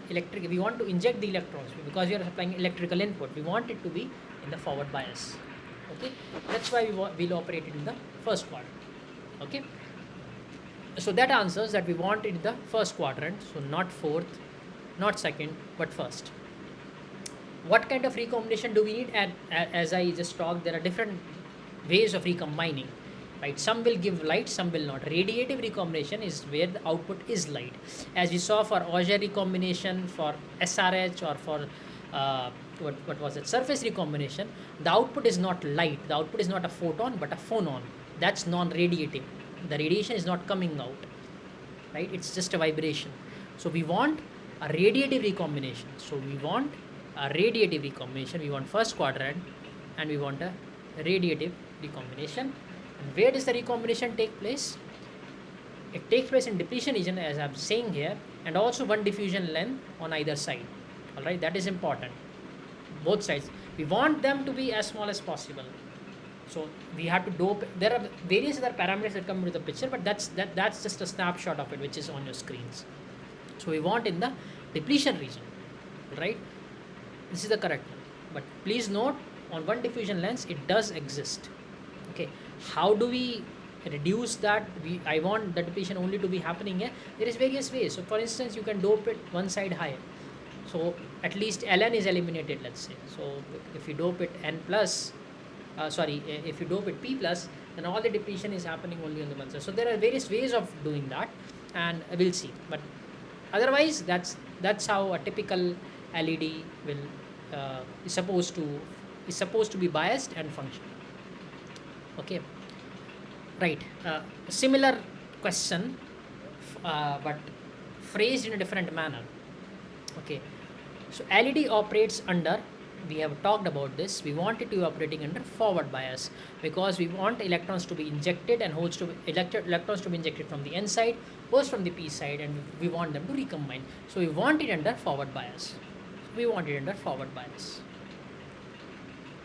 to inject the electrons because we are supplying electrical input. We want it to be in the forward bias. Okay, that's why we'll operate it in the first quadrant. Okay, so that answers that we want it in the first quadrant, so not fourth, not second, but first. What kind of recombination do we need? And as I just talked, there are different ways of recombining, right? Some will give light, some will not. Radiative recombination is where the output is light, as we saw for Auger recombination, for SRH, or for what was it, surface recombination. The output is not light, the output is not a photon but a phonon. That's non-radiative. The radiation is not coming out, right? It's just a vibration. So we want a radiative recombination. So we want a radiative recombination. We want first quadrant and we want a radiative recombination. And where does the recombination take place? It takes place in depletion region, as I'm saying here, and also one diffusion length on either side. All right, that is important. Both sides. We want them to be as small as possible. So we have to dope. There are various other parameters that come into the picture, but that's just a snapshot of it, which is on your screens. So we want in the depletion region, right? This is the correct one. But please note, on one diffusion length, it does exist. Okay, how do we reduce that? I want the depletion only to be happening here. There is various ways. So for instance, you can dope it one side higher. So at least Ln is eliminated, let's say. So if you dope it N plus, if you dope it P plus, then all the depletion is happening only on the one side. So there are various ways of doing that, and we'll see. But otherwise, that's how a typical LED is supposed to be biased and function. Okay, right. Similar question, but phrased in a different manner. Okay, so LED operates under we have talked about this. We want it to be operating under forward bias because we want electrons to be injected and holes to be electrons to be injected from the n side, holes from the p side, and we want them to recombine. So we want it under forward bias. We want it under forward bias.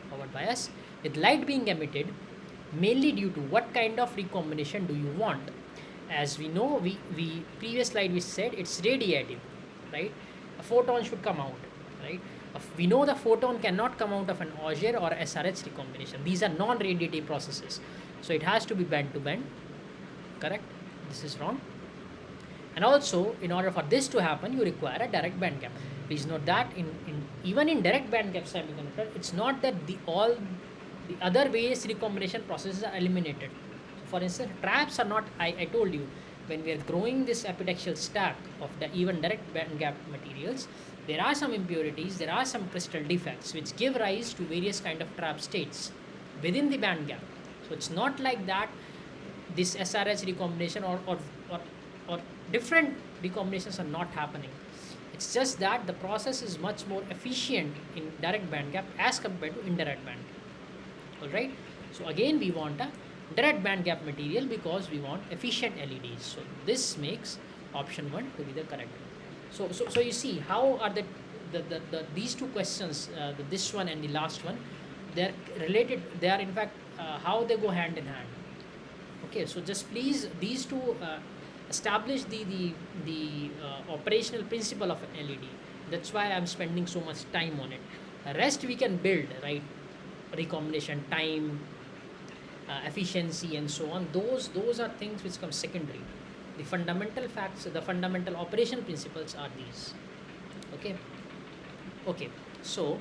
Forward bias with light being emitted mainly due to what kind of recombination do you want. As we know, we previous slide we said it's radiative, right? A photon should come out, right? We know the photon cannot come out of an Auger or SRH recombination. These are non-radiative processes, so it has to be bend to bend, correct? This is wrong. And also, in order for this to happen, you require a direct band gap. Please note that even in direct band gap semiconductor, it's not that all the other various recombination processes are eliminated. For instance, traps are not, I told you, when we are growing this epitaxial stack of the even direct band gap materials, there are some impurities, there are some crystal defects which give rise to various kind of trap states within the band gap. So it's not like that this SRH recombination or different recombinations are not happening. It's just that the process is much more efficient in direct band gap as compared to indirect band gap. Alright, so again we want a direct band gap material because we want efficient LEDs. So this makes option 1 to be the correct one. So you see how are these two questions, this one and the last one, they're related. They are in fact how they go hand in hand. Okay, so just please these two establish the operational principle of an LED. That's why I'm spending so much time on it. The rest we can build, right? Recombination time, efficiency, and so on. Those are things which come secondary. The fundamental facts, the fundamental operation principles are these. Okay. So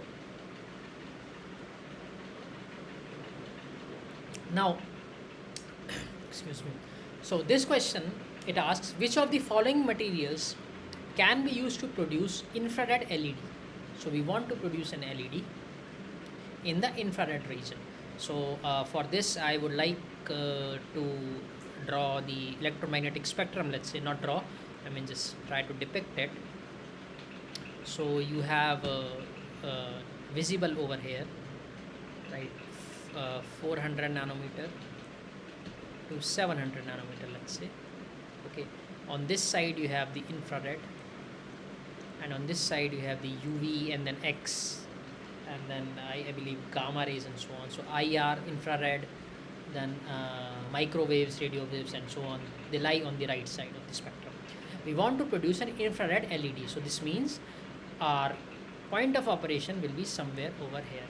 now, excuse me. So this question, it asks which of the following materials can be used to produce infrared LED. So we want to produce an LED in the infrared region. So for this I would like to draw the electromagnetic spectrum. Let's say not draw, I mean just try to depict it. So you have visible over here, right, 400 nanometer to 700 nanometer, let's say. Okay, on this side you have the infrared, and on this side you have the UV, and then X, and then I believe gamma rays and so on. So IR, infrared, then microwaves, radio waves, and so on. They lie on the right side of the spectrum. We want to produce an infrared LED. So this means our point of operation will be somewhere over here.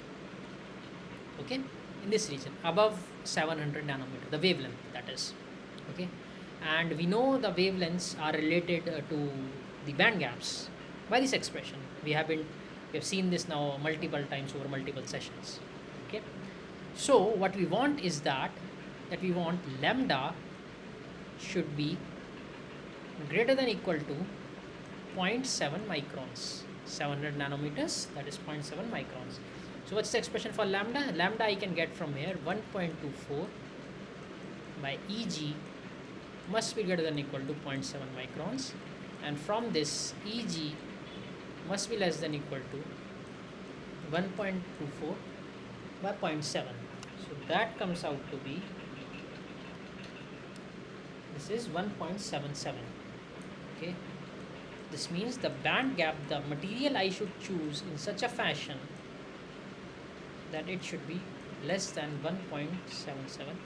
Okay, in this region above 700 nanometer, the wavelength, that is. Okay, and we know the wavelengths are related to the band gaps by this expression. We have seen this now multiple times over multiple sessions. Okay, so what we want is that we want lambda should be greater than equal to 0.7 microns. 700 nanometers, that is 0.7 microns. So what's the expression for lambda? Lambda I can get from here 1.24 by Eg must be greater than equal to 0.7 microns, and from this Eg must be less than equal to 1.24 by 0.7. So that comes out to be, this is 1.77. Okay, this means the band gap, the material I should choose in such a fashion that it should be less than 1.77 eV.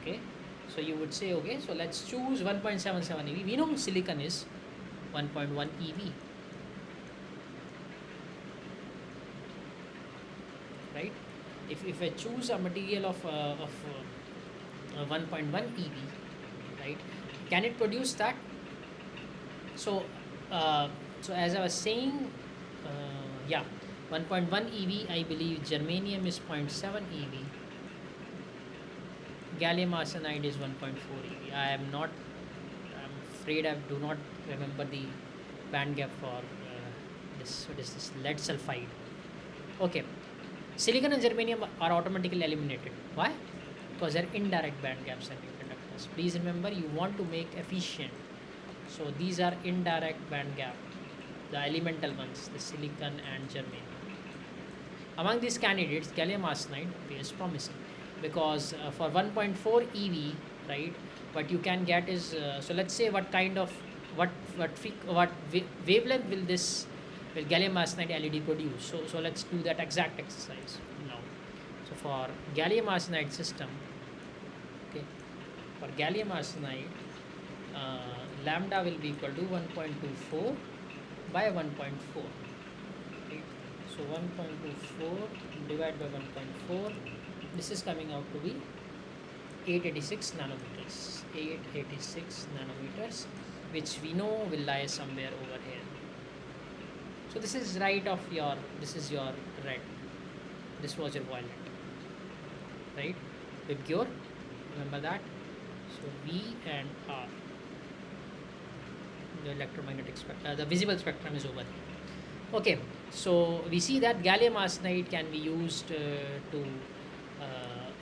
Okay, so you would say, okay, so let's choose 1.77 eV. We know silicon is 1.1 eV, right? If I choose a material of 1.1 eV, right, can it produce that? So as I was saying, yeah, 1.1 EV, I believe germanium is 0.7 EV, gallium arsenide is 1.4 EV. I'm afraid I do not remember the band gap for this. What is this? Lead sulfide. Okay, silicon and germanium are automatically eliminated. Why? Because they're indirect band gap semiconductors. Please remember, you want to make efficient. So these are indirect band gap the elemental ones, the silicon and germanium. Among these candidates, gallium arsenide appears promising because for 1.4 EV, right, what you can get is so let's say what kind of wavelength will gallium arsenide LED produce. So let's do that exact exercise now. So for gallium arsenide system, okay, for gallium arsenide, lambda will be equal to 1.24 by 1.4. So 1.24 divided by 1.4, this is coming out to be 886 nanometers. 886 nanometers, which we know will lie somewhere over here. So this is right of your, this is your red, this was your violet, right, with pure, remember that. So V and R, the electromagnetic spectrum, the visible spectrum is over here. Okay, so we see that gallium arsenide can be used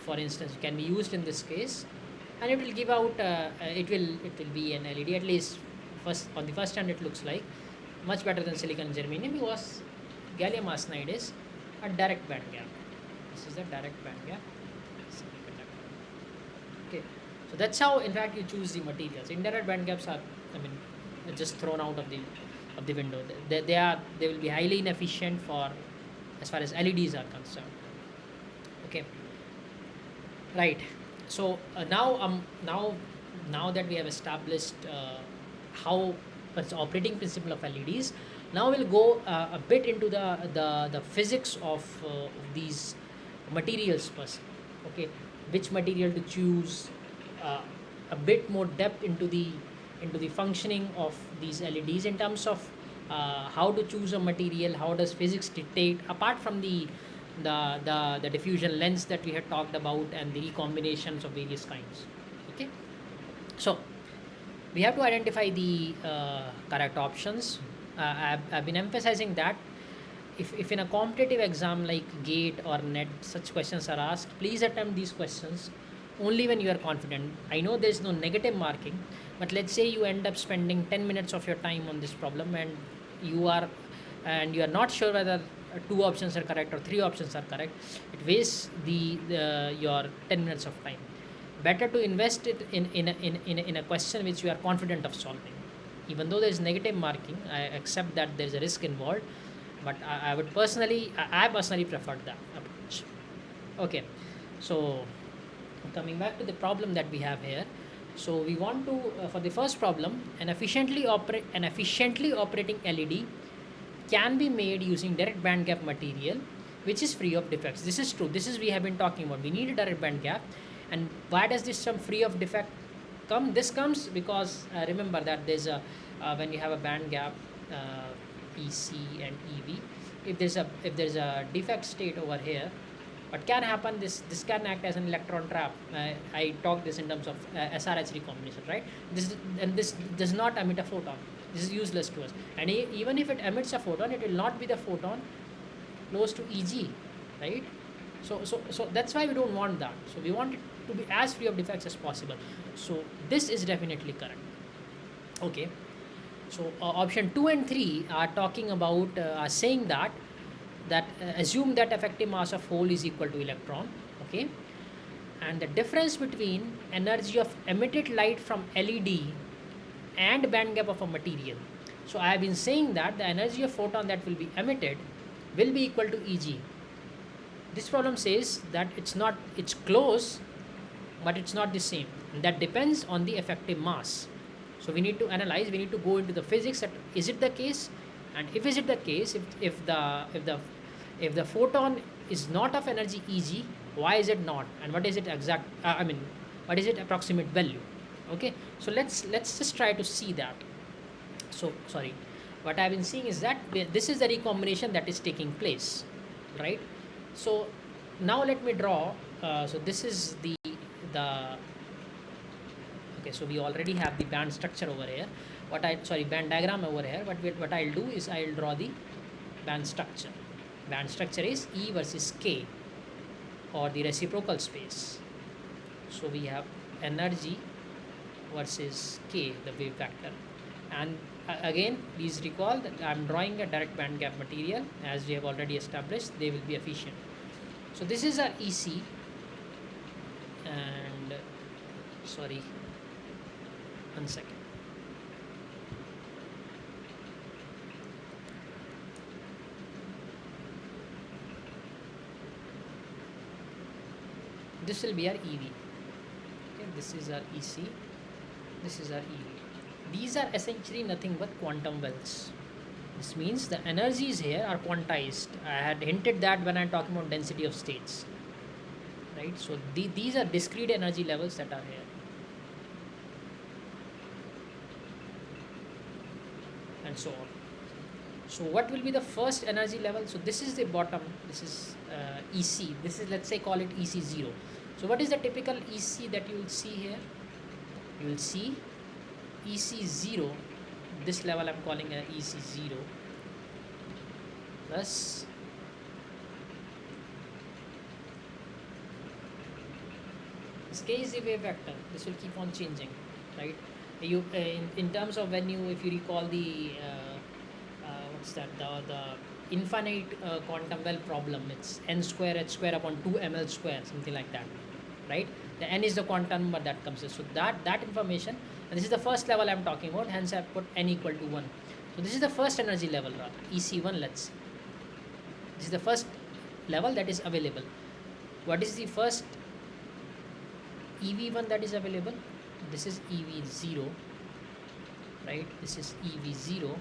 for instance, can be used in this case, and it will give out it will be an LED, at least first on the first hand it looks like much better than silicon and germanium, because gallium arsenide is a direct band gap. This is the direct band gap semiconductor. Okay, so that's how in fact you choose the materials. Indirect band gaps are, I mean, just thrown out of the window. They will be highly inefficient for as far as LEDs are concerned. Okay, right. So now that we have established how what's the operating principle of LEDs, now we'll go a bit into the physics of these materials first. Okay, which material to choose, a bit more depth into the functioning of these LEDs in terms of how to choose a material, how does physics dictate, apart from the diffusion lens that we had talked about and the recombinations of various kinds. Okay, so we have to identify the correct options. I've been emphasizing that if in a competitive exam like GATE or NET such questions are asked, please attempt these questions only when you are confident. I know there is no negative marking, but let's say you end up spending 10 minutes of your time on this problem and you are not sure whether 2 options are correct or 3 options are correct. It wastes your 10 minutes of time. Better to invest it in a question which you are confident of solving. Even though there is negative marking, I accept that there is a risk involved, but I personally prefer that approach. Okay, so coming back to the problem that we have here, so we want to for the first problem, an efficiently operating LED can be made using direct band gap material which is free of defects. This is true. This is we have been talking about. We need a direct band gap. And why does this term free of defect come? This comes because remember that there's a when you have a band gap PC and EV, if there's a defect state over here, what can happen, this can act as an electron trap. I talked this in terms of SRH recombination, right? This does not emit a photon. This is useless to us, and even if it emits a photon, it will not be the photon close to EG, right? So that's why we don't want that. So we want it to be as free of defects as possible. So this is definitely correct. Okay, so option 2 and 3 are talking about are saying that assume that effective mass of hole is equal to electron. Okay, and the difference between energy of emitted light from LED and band gap of a material. So I have been saying that the energy of photon that will be emitted will be equal to EG. This problem says that it's close, but it's not the same. And that depends on the effective mass. So we need to analyze, we need to go into the physics that is it the case, and if is it the case, if the photon is not of energy EG, why is it not, and what is it exact what is it approximate value? Okay, so let's just try to see that. So sorry, what I've been seeing is that this is the recombination that is taking place, right? So now let me draw. So this is the okay. So we already have the band structure over here. Band diagram over here. What I'll do is I'll draw the band structure. Band structure is E versus K, or the reciprocal space. So we have energy versus K, the wave vector, and Again, please recall that I am drawing a direct band gap material. As we have already established, they will be efficient. So this is our EC, and sorry, 1 second. This will be our EV. Okay, this is our EC, this is our EV. These are essentially nothing but quantum wells. This means the energies here are quantized. I had hinted that when I'm talking about density of states, right? So these are discrete energy levels that are here, and so on. So what will be the first energy level? So this is the bottom, this is EC, this is, let's say, call it EC0. So what is the typical EC that you will see here? You will see EC0, this level I'm calling a EC0, plus this K is the wave vector. This will keep on changing, right? You in terms of when you, if you recall the what's that, the infinite quantum well problem, it's n square h square upon 2 ml square, something like that, right? The n is the quantum number that comes in. So that information, and this is the first level I'm talking about, hence I put n equal to 1. So this is the first energy level, EC1. Let's see. This is the first level that is available. What is the first EV1 that is available? This is EV0, right? This is EV0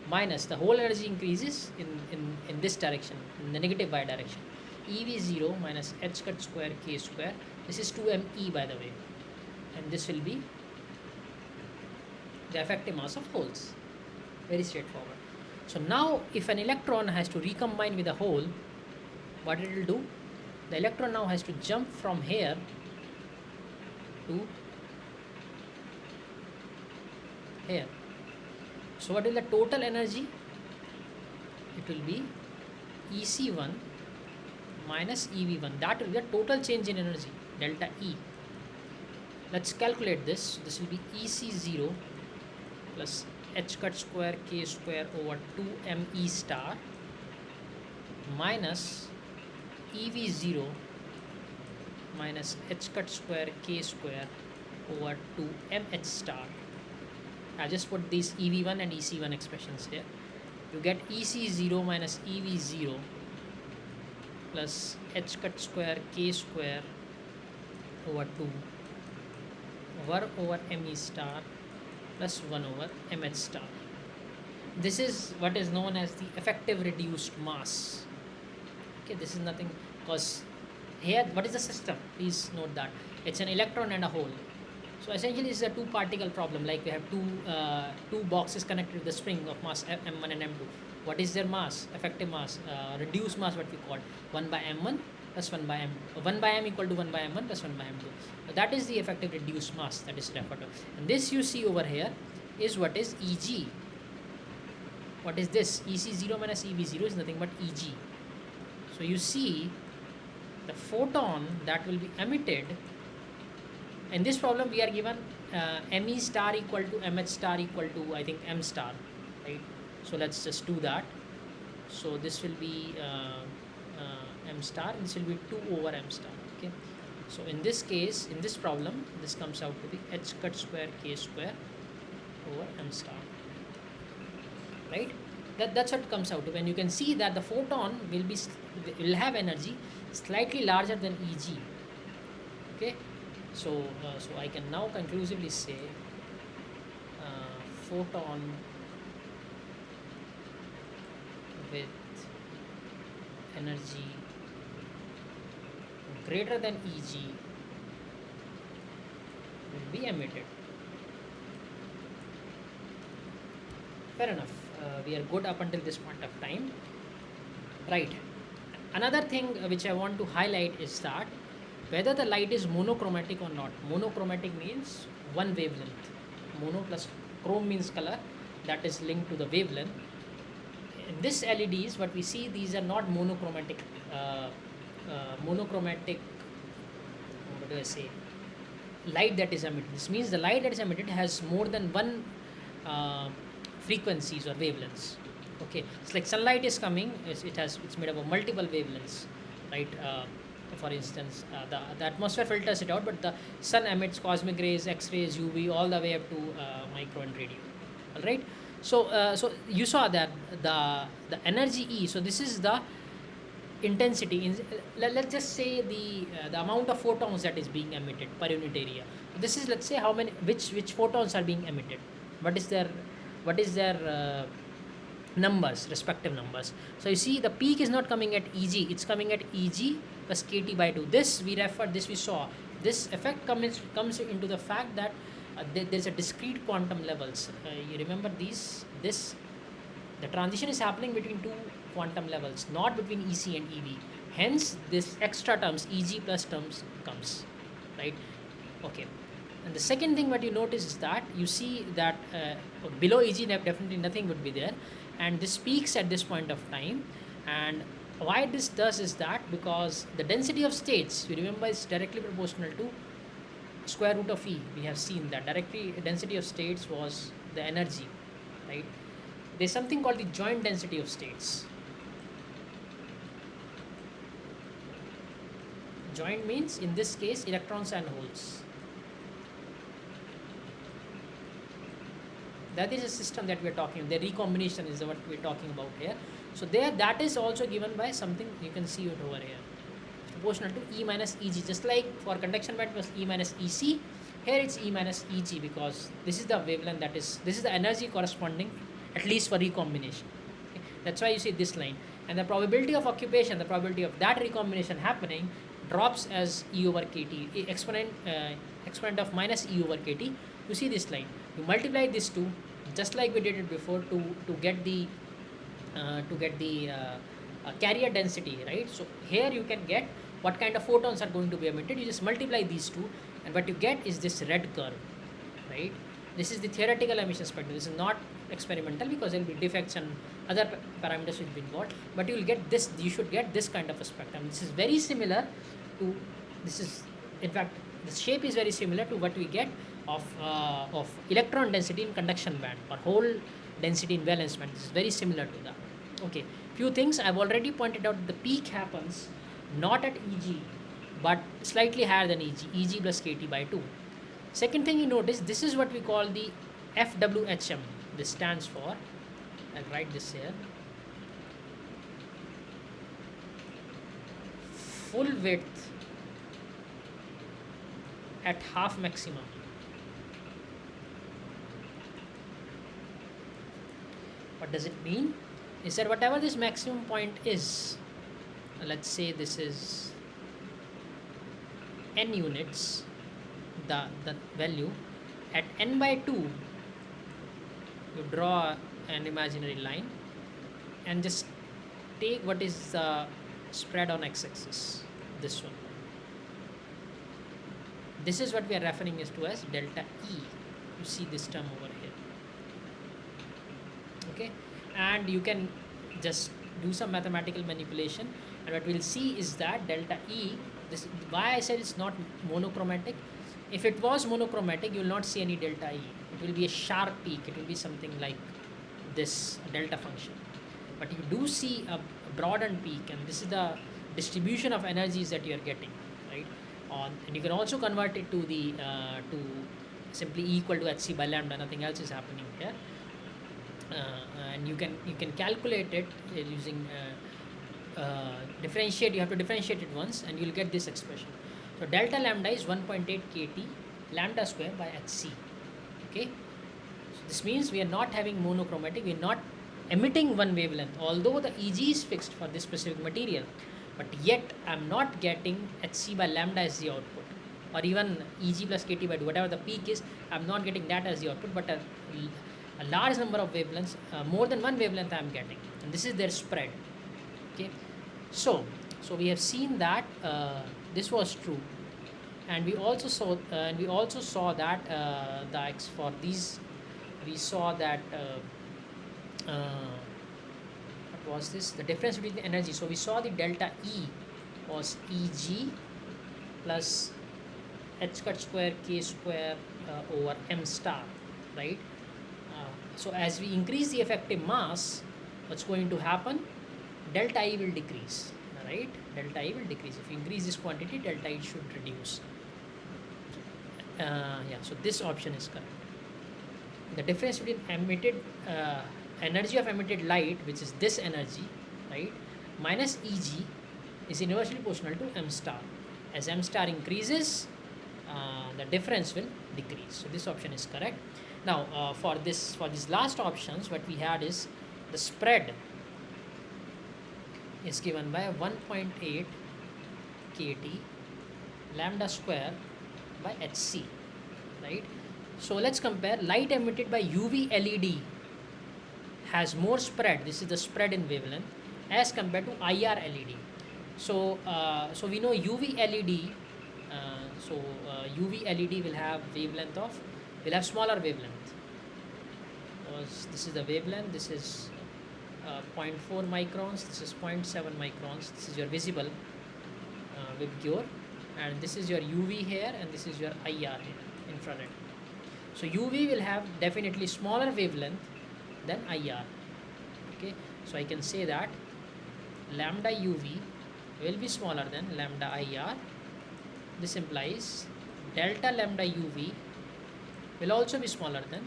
minus the whole energy increases in this direction, in the negative y direction. EV0 minus h cut square k square. This is 2me, by the way, and this will be the effective mass of holes. Very straightforward. So now if an electron has to recombine with a hole, what it will do? The electron now has to jump from here to here. So what is the total energy? It will be EC1 minus EV1. That will be the total change in energy, delta E. Let's calculate this. This will be EC0 plus h cut square k square over 2me star minus EV0 minus h cut square k square over 2mh star. I just put these EV1 and EC1 expressions here. You get EC0 minus EV0 plus h cut square k square over 2 over me star plus 1 over mh star. This is what is known as the effective reduced mass. Okay, this is nothing, because here, what is the system? Please note that it's an electron and a hole. So essentially it's a two particle problem, like we have two boxes connected with the spring of mass m1 and m2. What is their mass? Effective mass, reduced mass, what we call 1 by m1 plus 1 by m2, 1 by m equal to 1 by m1 plus 1 by m2. So that is the effective reduced mass that is referred to. And this you see over here is what is Eg. What is this? EC0 minus EV0 is nothing but Eg. So you see the photon that will be emitted. In this problem we are given me star equal to mh star equal to, I think, m star, right? So let's just do that. So this will be m star, and this will be 2 over m star. Okay, so in this case, in this problem, this comes out to be h cut square k square over m star, right? That's what comes out to. When you can see that the photon will have energy slightly larger than Eg. Okay, so I can now conclusively say photon with energy greater than Eg will be emitted. Fair enough. We are good up until this point of time, right? Another thing which I want to highlight is that whether the light is monochromatic or not. Monochromatic means one wavelength. Mono plus chrome means color, that is linked to the wavelength. In this LEDs, what we see, these are not monochromatic. Monochromatic, what do I say? Light that is emitted. This means the light that is emitted has more than one uh, frequencies or wavelengths. Okay, it's like sunlight is coming, it's made up of multiple wavelengths, right? For instance, the atmosphere filters it out, but the sun emits cosmic rays, X-rays, UV, all the way up to micro and radio. All right. So you saw that the energy E. So this is the intensity. Let's just say the amount of photons that is being emitted per unit area. This is, let's say, how many which photons are being emitted. What is their numbers, respective numbers. So you see the peak is not coming at Eg, it's coming at Eg plus kT by 2. This we saw. This effect comes into the fact that there's a discrete quantum levels. You remember the transition is happening between two quantum levels, not between EC and EV. Hence this extra terms, Eg plus terms comes, right? Okay. And the second thing what you notice is that you see that below Eg definitely nothing would be there, and this peaks at this point of time. And why this does is that because the density of states, you remember, is directly proportional to square root of E. We have seen that directly density of states was the energy, right? There's something called the joint density of states. Joint means in this case electrons and holes. That is a system that we are talking. The recombination is what we are talking about here. So there, that is also given by something, you can see it over here, proportional to E minus Eg. Just like for conduction band was E minus Ec, here it's E minus Eg, because this is the wavelength, this is the energy corresponding, at least for recombination. Okay? That's why you see this line. And the probability of occupation, the probability of that recombination happening, drops as E over kT, exponent of minus E over kT. You see this line. You multiply these two, just like we did it before, to get the carrier density, right? So here you can get what kind of photons are going to be emitted. You just multiply these two, and what you get is this red curve, right? This is the theoretical emission spectrum. This is not experimental, because there will be defects and other parameters will be involved. But you will get this. You should get this kind of a spectrum. This is very similar to. This is, in fact, the shape is very similar to what we get of electron density in conduction band, or hole density in valence band. This is very similar to that. Okay, few things I've already pointed out. The peak happens not at Eg, but slightly higher than Eg plus kT by 2. Second thing you notice, this is what we call the FWHM. This stands for, I'll write this here, full width at half maximum. What does it mean? Is that whatever this maximum point is, let's say this is n units, the value at n by 2, you draw an imaginary line and just take what is the spread on x-axis, this one. This is what we are referring to as delta E. You see this term over here. Okay, and you can just do some mathematical manipulation, and what we'll see is that delta E, this why I said it's not monochromatic. If it was monochromatic, you will not see any delta E. It will be a sharp peak. It will be something like this delta function. But you do see a broadened peak, and this is the distribution of energies that you are getting, right? And you can also convert it to the to simply equal to hc by lambda. Nothing else is happening here. And you can calculate it using differentiate. You have to differentiate it once, and you will get this expression. So delta lambda is 1.8 kT lambda square by hc. Okay, so this means we are not having monochromatic. We are not emitting one wavelength, although the Eg is fixed for this specific material, but yet I'm not getting hc by lambda as the output, or even Eg plus kT by 2, whatever the peak is. I'm not getting that as the output, but a large number of wavelengths, more than one wavelength I am getting, and this is their spread. Okay, so we have seen that this was true, and we also saw that the X for these, we saw that what was this, the difference between the energy. So we saw the delta E was Eg plus h cut square k square over m star, right? So as we increase the effective mass, what's going to happen? Delta E will decrease, right? Delta E will decrease. If you increase this quantity, delta E should reduce. Yeah, so this option is correct. The difference between emitted energy of emitted light, which is this energy, right, minus Eg is inversely proportional to m star. As m star increases, the difference will decrease. So this option is correct. Now for these last options, what we had is the spread is given by 1.8 kT lambda square by Hc, right? So let's compare. Light emitted by UV LED has more spread. This is the spread in wavelength as compared to IR LED. So we know UV LED. UV LED will have smaller wavelength, because this is the wavelength. This is 0.4 microns. This is 0.7 microns. This is your visible with pure, and this is your UV here, and this is your IR here, infrared. So UV will have definitely smaller wavelength than IR. Okay, so I can say that lambda UV will be smaller than lambda IR. This implies delta lambda UV will also be smaller than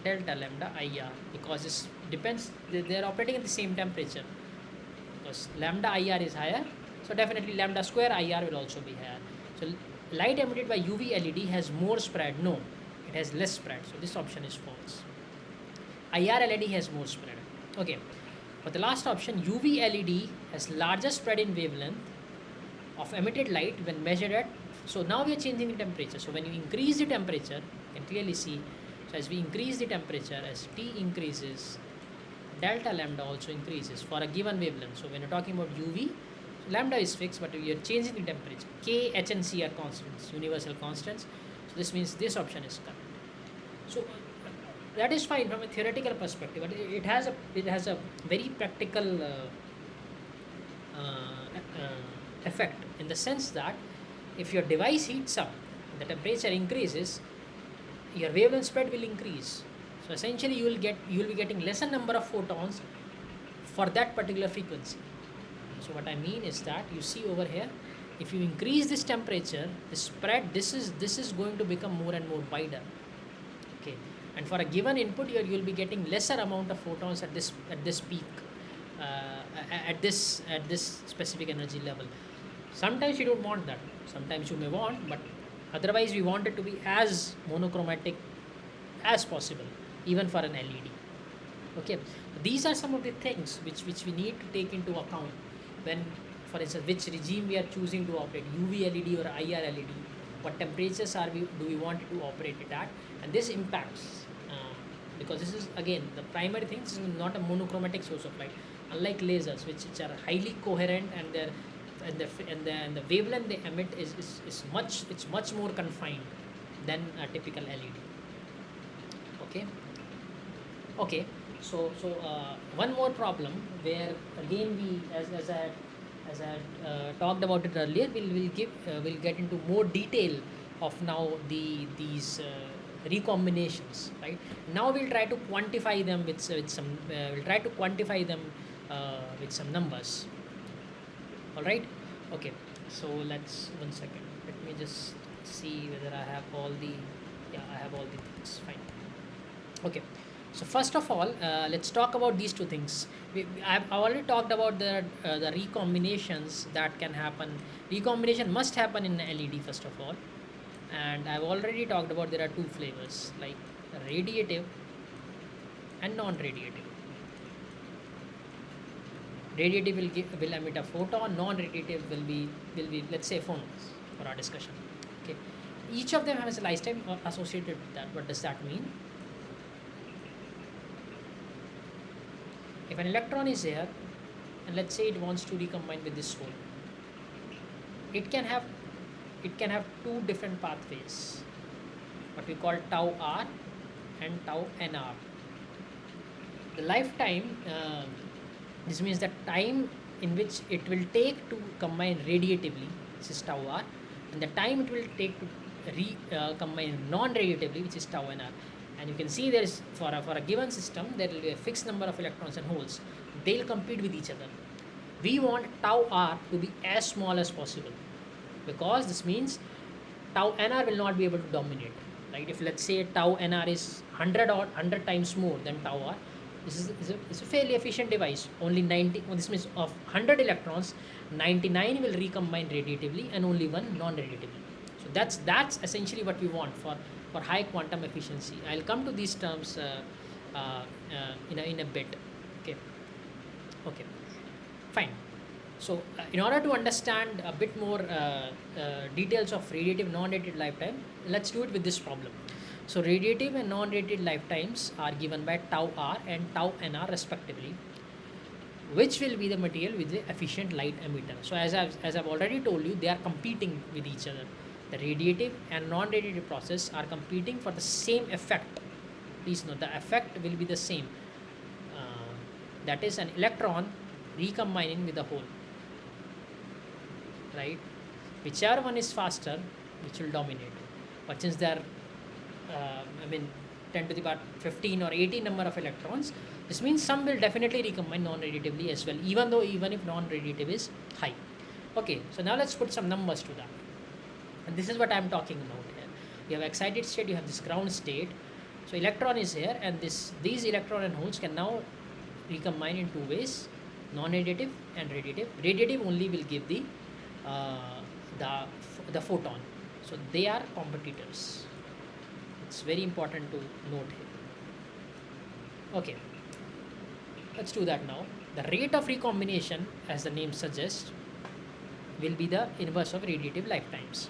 delta lambda IR, because this depends, they are operating at the same temperature. Because lambda IR is higher, so definitely lambda square IR will also be higher. So light emitted by UV LED has more spread. No, it has less spread. So this option is false. IR LED has more spread. Okay. For the last option, UV LED has larger spread in wavelength of emitted light when measured at. So now we are changing the temperature. So when you increase the temperature, you can clearly see. So as we increase the temperature, as T increases, delta lambda also increases for a given wavelength. So when you're talking about UV, lambda is fixed, but we are changing the temperature. K, H, and C are constants, universal constants. So this means this option is correct. So that is fine from a theoretical perspective, but it has a very practical effect, in the sense that if your device heats up, the temperature increases, your wavelength spread will increase. So essentially you will be getting lesser number of photons for that particular frequency. So what I mean is that you see over here, if you increase this temperature, the spread, this is going to become more and more wider. Okay, and for a given input, you will be getting lesser amount of photons at this peak, at this specific energy level. Sometimes you don't want that. Sometimes you may want, but otherwise we want it to be as monochromatic as possible, even for an LED. Okay, these are some of the things which we need to take into account when, for instance, which regime we are choosing to operate, UV LED or IR LED, what temperatures do we want it to operate it at, and this impacts, because this is again the primary thing. This is not a monochromatic source of light, unlike lasers, which are highly coherent, and the wavelength they emit is much more confined than a typical LED. Okay. So one more problem where again we, as I talked about it earlier, we'll get into more detail of now these recombinations, right? Now we'll try to quantify them with some with some numbers. All right. Okay. So let's, one second. Let me just see whether I have all the. Yeah, I have all the things. Fine. Okay. So first of all, let's talk about these two things. I've already talked about the recombinations that can happen. Recombination must happen in LED first of all, and I've already talked about there are two flavors, like radiative and non-radiative. Radiative will emit a photon. Non-radiative will be let's say photons for our discussion. Okay, each of them has a lifetime associated with that. What does that mean? If an electron is here, and let's say it wants to recombine with this hole, it can have two different pathways, what we call tau r and tau nr. The lifetime, this means the time in which it will take to combine radiatively, this is tau r, and the time it will take to recombine non-radiatively, which is tau nr. And you can see there is for a given system there will be a fixed number of electrons and holes. They'll compete with each other. We want tau r to be as small as possible, because this means tau nr will not be able to dominate, right? If let's say tau nr is 100 times more than tau r, this is a fairly efficient device. Only 90, this means of 100 electrons, 99 will recombine radiatively and only one non-radiatively. So that's essentially what we want for high quantum efficiency. I'll come to these terms in a bit. Okay, fine. So in order to understand a bit more details of radiative non-radiative lifetime, let's do it with this problem. So radiative and non-radiative lifetimes are given by tau r and tau nr respectively, which will be the material with the efficient light emitter. So as I've already told you, they are competing with each other. The radiative and non-radiative process are competing for the same effect. Please note, the effect will be the same. That is an electron recombining with a hole, right? Whichever one is faster, which will dominate. But since there are 10 to the power 15 or 18 number of electrons, this means some will definitely recombine non-radiatively as well, even if non-radiative is high. Okay, so now let's put some numbers to that. And this is what I am talking about here. You have excited state, you have this ground state. So electron is here, and these electron and holes can now recombine in two ways: non-radiative and radiative. Radiative only will give the photon. So they are competitors. It's very important to note here. Okay, let's do that now. The rate of recombination, as the name suggests, will be the inverse of radiative lifetimes.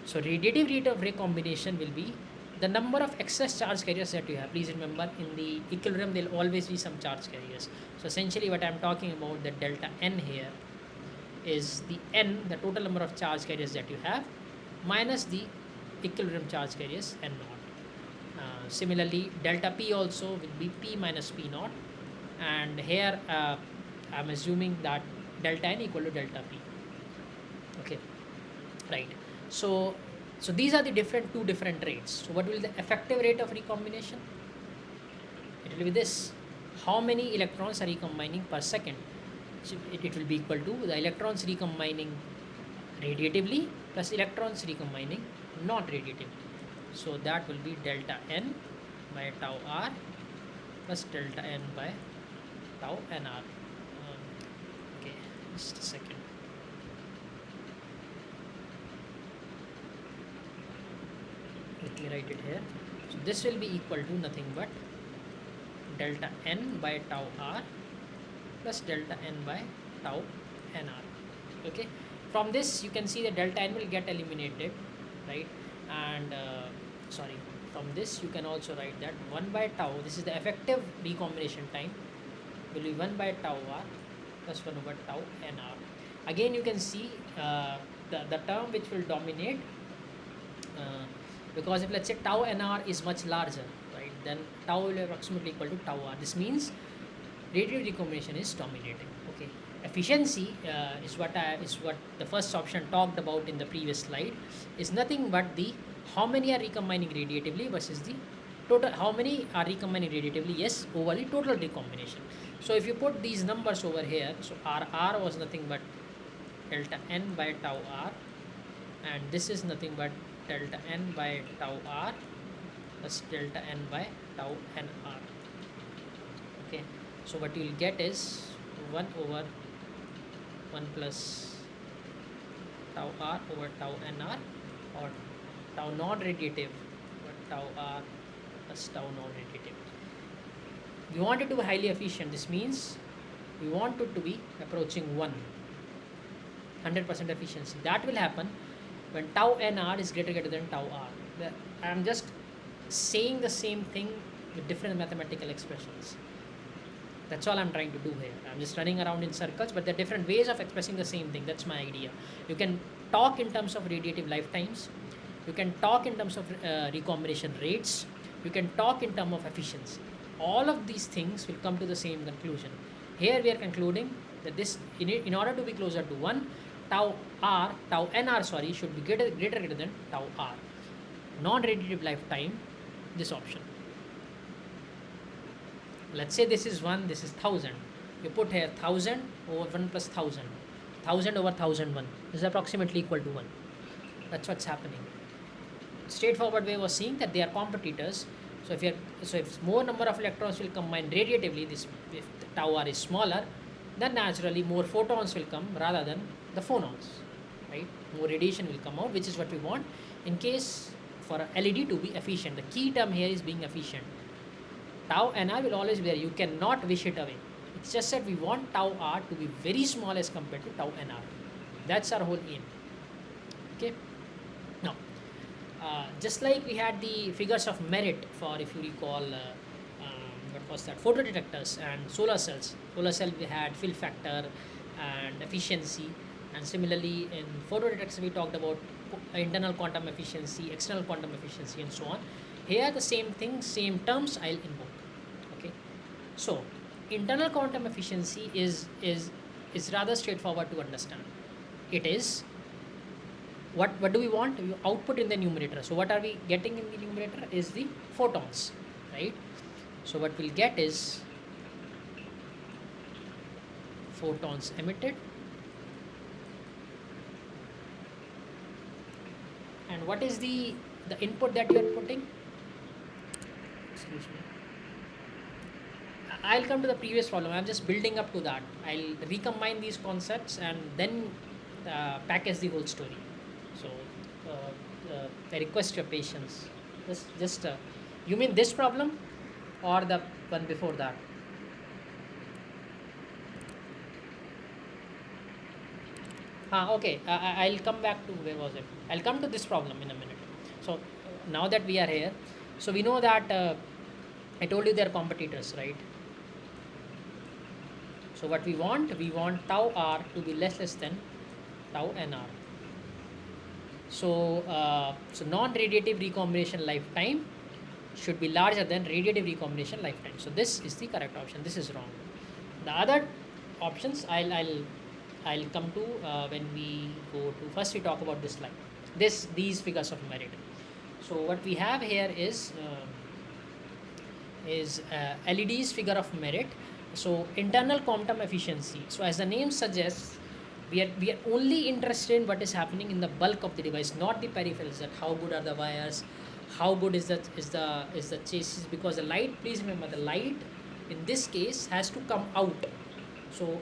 So radiative rate of recombination will be the number of excess charge carriers that you have. Please remember, in the equilibrium there will always be some charge carriers. So essentially what I am talking about, the delta n here, is the n, the total number of charge carriers that you have, minus the equilibrium charge carriers n naught. Similarly, delta p also will be p minus p naught, and here I am assuming that delta n equal to delta p. Okay, right. So these are the two different rates. So what will be the effective rate of recombination? It will be this: how many electrons are recombining per second. So it will be equal to the electrons recombining radiatively plus electrons recombining non-radiatively. So that will be delta n by tau r plus delta n by tau nr. Okay, just a second. Let me write it here. So this will be equal to nothing but delta n by tau r plus delta n by tau nr. Okay, from this you can see that delta n will get eliminated, right? And from this you can also write that 1 by tau, this is the effective recombination time, will be 1 by tau r plus 1 over tau nr. Again you can see the term which will dominate, because if let's say tau nr is much larger, right, then tau will be approximately equal to tau r. This means radiative recombination is dominating. Okay, efficiency is what the first option talked about in the previous slide, is nothing but the how many are recombining radiatively versus the total, how many are recombining radiatively, yes, over the total recombination. So if you put these numbers over here, so r was nothing but delta n by tau r, and this is nothing but delta n by tau r plus delta n by tau nr. Okay, so what you will get is 1 over 1 plus tau r over tau nr, or tau non-radiative over tau r plus tau non-radiative. We want it to be highly efficient. This means we want it to be approaching 100% efficiency. That will happen when tau nr is greater than tau r. I am just saying the same thing with different mathematical expressions. That's all I'm trying to do here. I'm just running around in circles, but there are different ways of expressing the same thing. That's my idea. You can talk in terms of radiative lifetimes. You can talk in terms of recombination rates. You can talk in terms of efficiency. All of these things will come to the same conclusion. Here we are concluding that this, in order to be closer to 1, tau nr should be greater than tau r. Non-radiative lifetime, this option. let's say this is 1, this is 1000. You put here 1000 over 1 plus 1000. 1000 over 1001 is approximately equal to 1. That's what's happening. Straightforward way was seeing that they are competitors. So if more number of electrons will combine radiatively, this if the tau r is smaller, then naturally more photons will come rather than the phonons, right? More radiation will come out, which is what we want in case for a LED to be efficient. The key term here is being efficient. Tau NR will always be there. You cannot wish it away. It's just that we want tau R to be very small as compared to tau NR. That's our whole aim. Okay. Now, just like we had the figures of merit for, if you recall, what was that, photodetectors and solar cells. Solar cell we had fill factor and efficiency, and similarly in photodetectors we talked about internal quantum efficiency, external quantum efficiency, and so on. Here the same thing, same terms I'll invoke. Okay, so internal quantum efficiency is rather straightforward to understand. It is what do we want? We output in the numerator. So what are we getting in the numerator is the photons, right? So what we'll get is photons emitted, and what is the input that you are putting? Excuse me. I'll come to the previous problem. I'm just building up to that. I'll recombine these concepts and then package the whole story. So I request your patience. Just you mean this problem or the one before that? Okay, I'll come back to, where was it? I'll come to this problem in a minute. So now that we are here, so we know that I told you they are competitors, right? So what we want tau r to be less than tau nr. So non-radiative recombination lifetime should be larger than radiative recombination lifetime. So this is the correct option. This is wrong. The other options I'll come to when we go to, first we talk about this slide. These figures of merit. So what we have here is LED's figure of merit. So internal quantum efficiency. So as the name suggests, we are only interested in what is happening in the bulk of the device, not the peripherals. That how good are the wires, how good is the chassis, because the light, please remember, the light in this case has to come out. So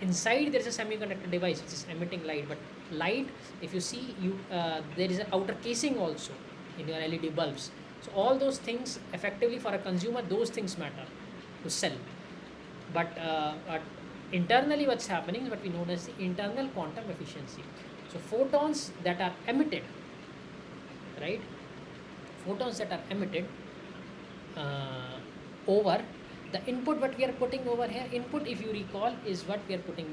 inside there is a semiconductor device which is emitting light, but light, if you see, there is an outer casing also in your LED bulbs. So all those things, effectively for a consumer, those things matter to sell. But internally what's happening is what we know as the internal quantum efficiency. So photons that are emitted, right? Photons that are emitted over the input, what we are putting over here, input, if you recall, is what we are putting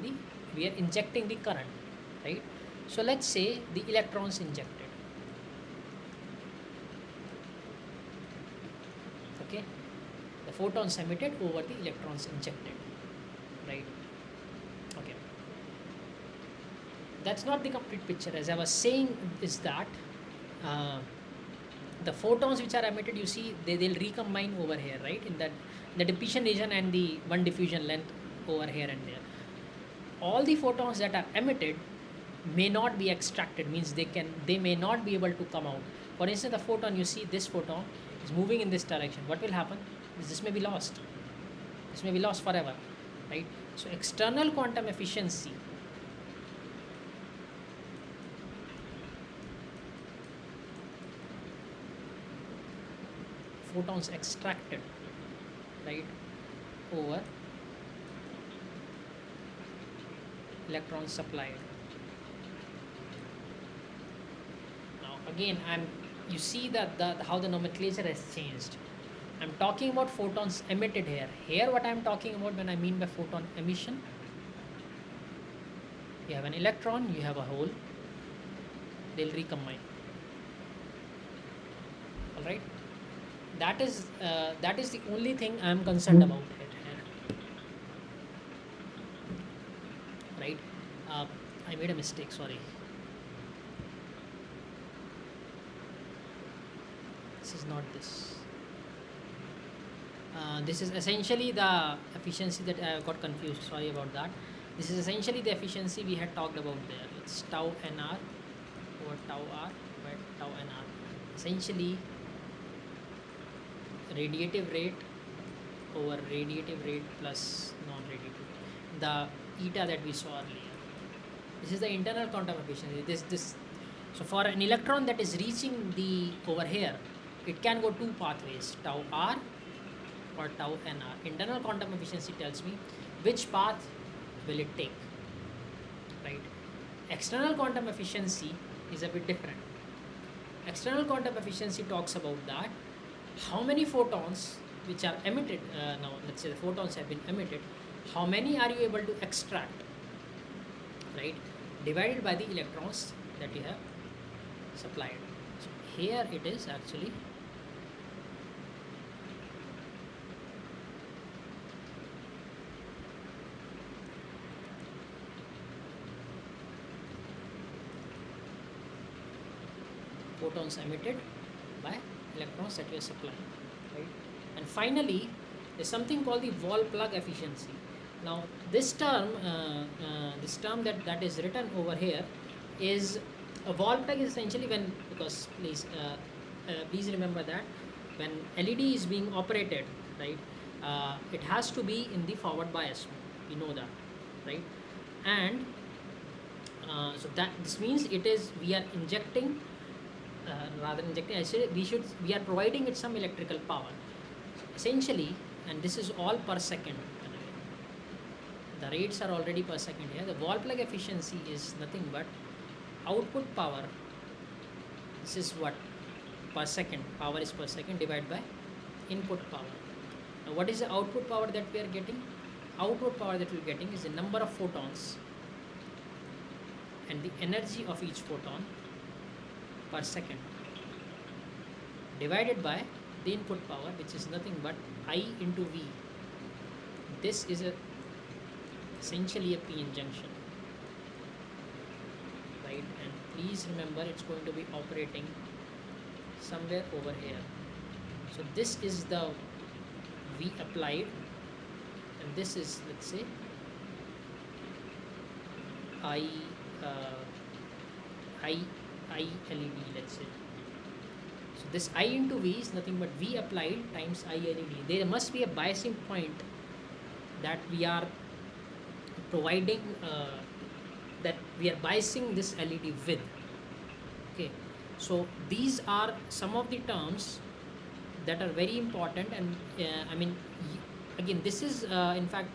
we are injecting the current, right? So let's say the electrons injected. Okay, the photons emitted over the electrons injected, right? Okay, that's not the complete picture. As I was saying, is that the photons which are emitted, you see, they'll recombine over here, right, in the depletion region and the one diffusion length over here and there. All the photons that are emitted may not be extracted, means they may not be able to come out. For instance, the photon, you see this photon is moving in this direction. What will happen? This may be lost. This may be lost forever, right? So external quantum efficiency photons extracted, right, over electrons supplied. Now again, you see that how the nomenclature has changed. I'm talking about photons emitted here. Here what I'm talking about when I mean by photon emission, you have an electron, you have a hole, they'll recombine. Alright? That is the only thing I am concerned about here. Right? I made a mistake, sorry. This is not this. This is essentially the efficiency that I got confused. Sorry about that. This is essentially the efficiency we had talked about there. It's tau nr over tau r by tau nr. Essentially, radiative rate over radiative rate plus non-radiative. The eta that we saw earlier. This is the internal quantum efficiency. So for an electron that is reaching the over here, it can go two pathways, tau r or tau nr. Internal quantum efficiency tells me which path will it take, right? External quantum efficiency is a bit different. External quantum efficiency talks about that how many photons which are emitted, now let's say the photons have been emitted, how many are you able to extract, right, divided by the electrons that you have supplied. So here it is actually photons emitted by electrons that we are supplying, right? And finally, there's something called the wall plug efficiency. Now, this term that is written over here is a wall plug is essentially when, because please remember that when LED is being operated, right, it has to be in the forward bias mode. We know that, right? And so that this means we are injecting. Rather than injecting, I say we are providing it some electrical power. So essentially, and this is all per second. The rates are already per second here. The wall plug efficiency is nothing but output power. This is what per second. Power is per second divided by input power. Now, what is the output power that we are getting? Output power that we are getting is the number of photons and the energy of each photon per second divided by the input power, which is nothing but I into V. This is essentially a p-n junction, right? And please remember it's going to be operating somewhere over here. So this is the V applied, and this is, let's say, I LED, let's say. So this I into V is nothing but V applied times I LED. There must be a biasing point that we are providing, that we are biasing this LED with. Okay, so these are some of the terms that are very important, and I mean, again, this is in fact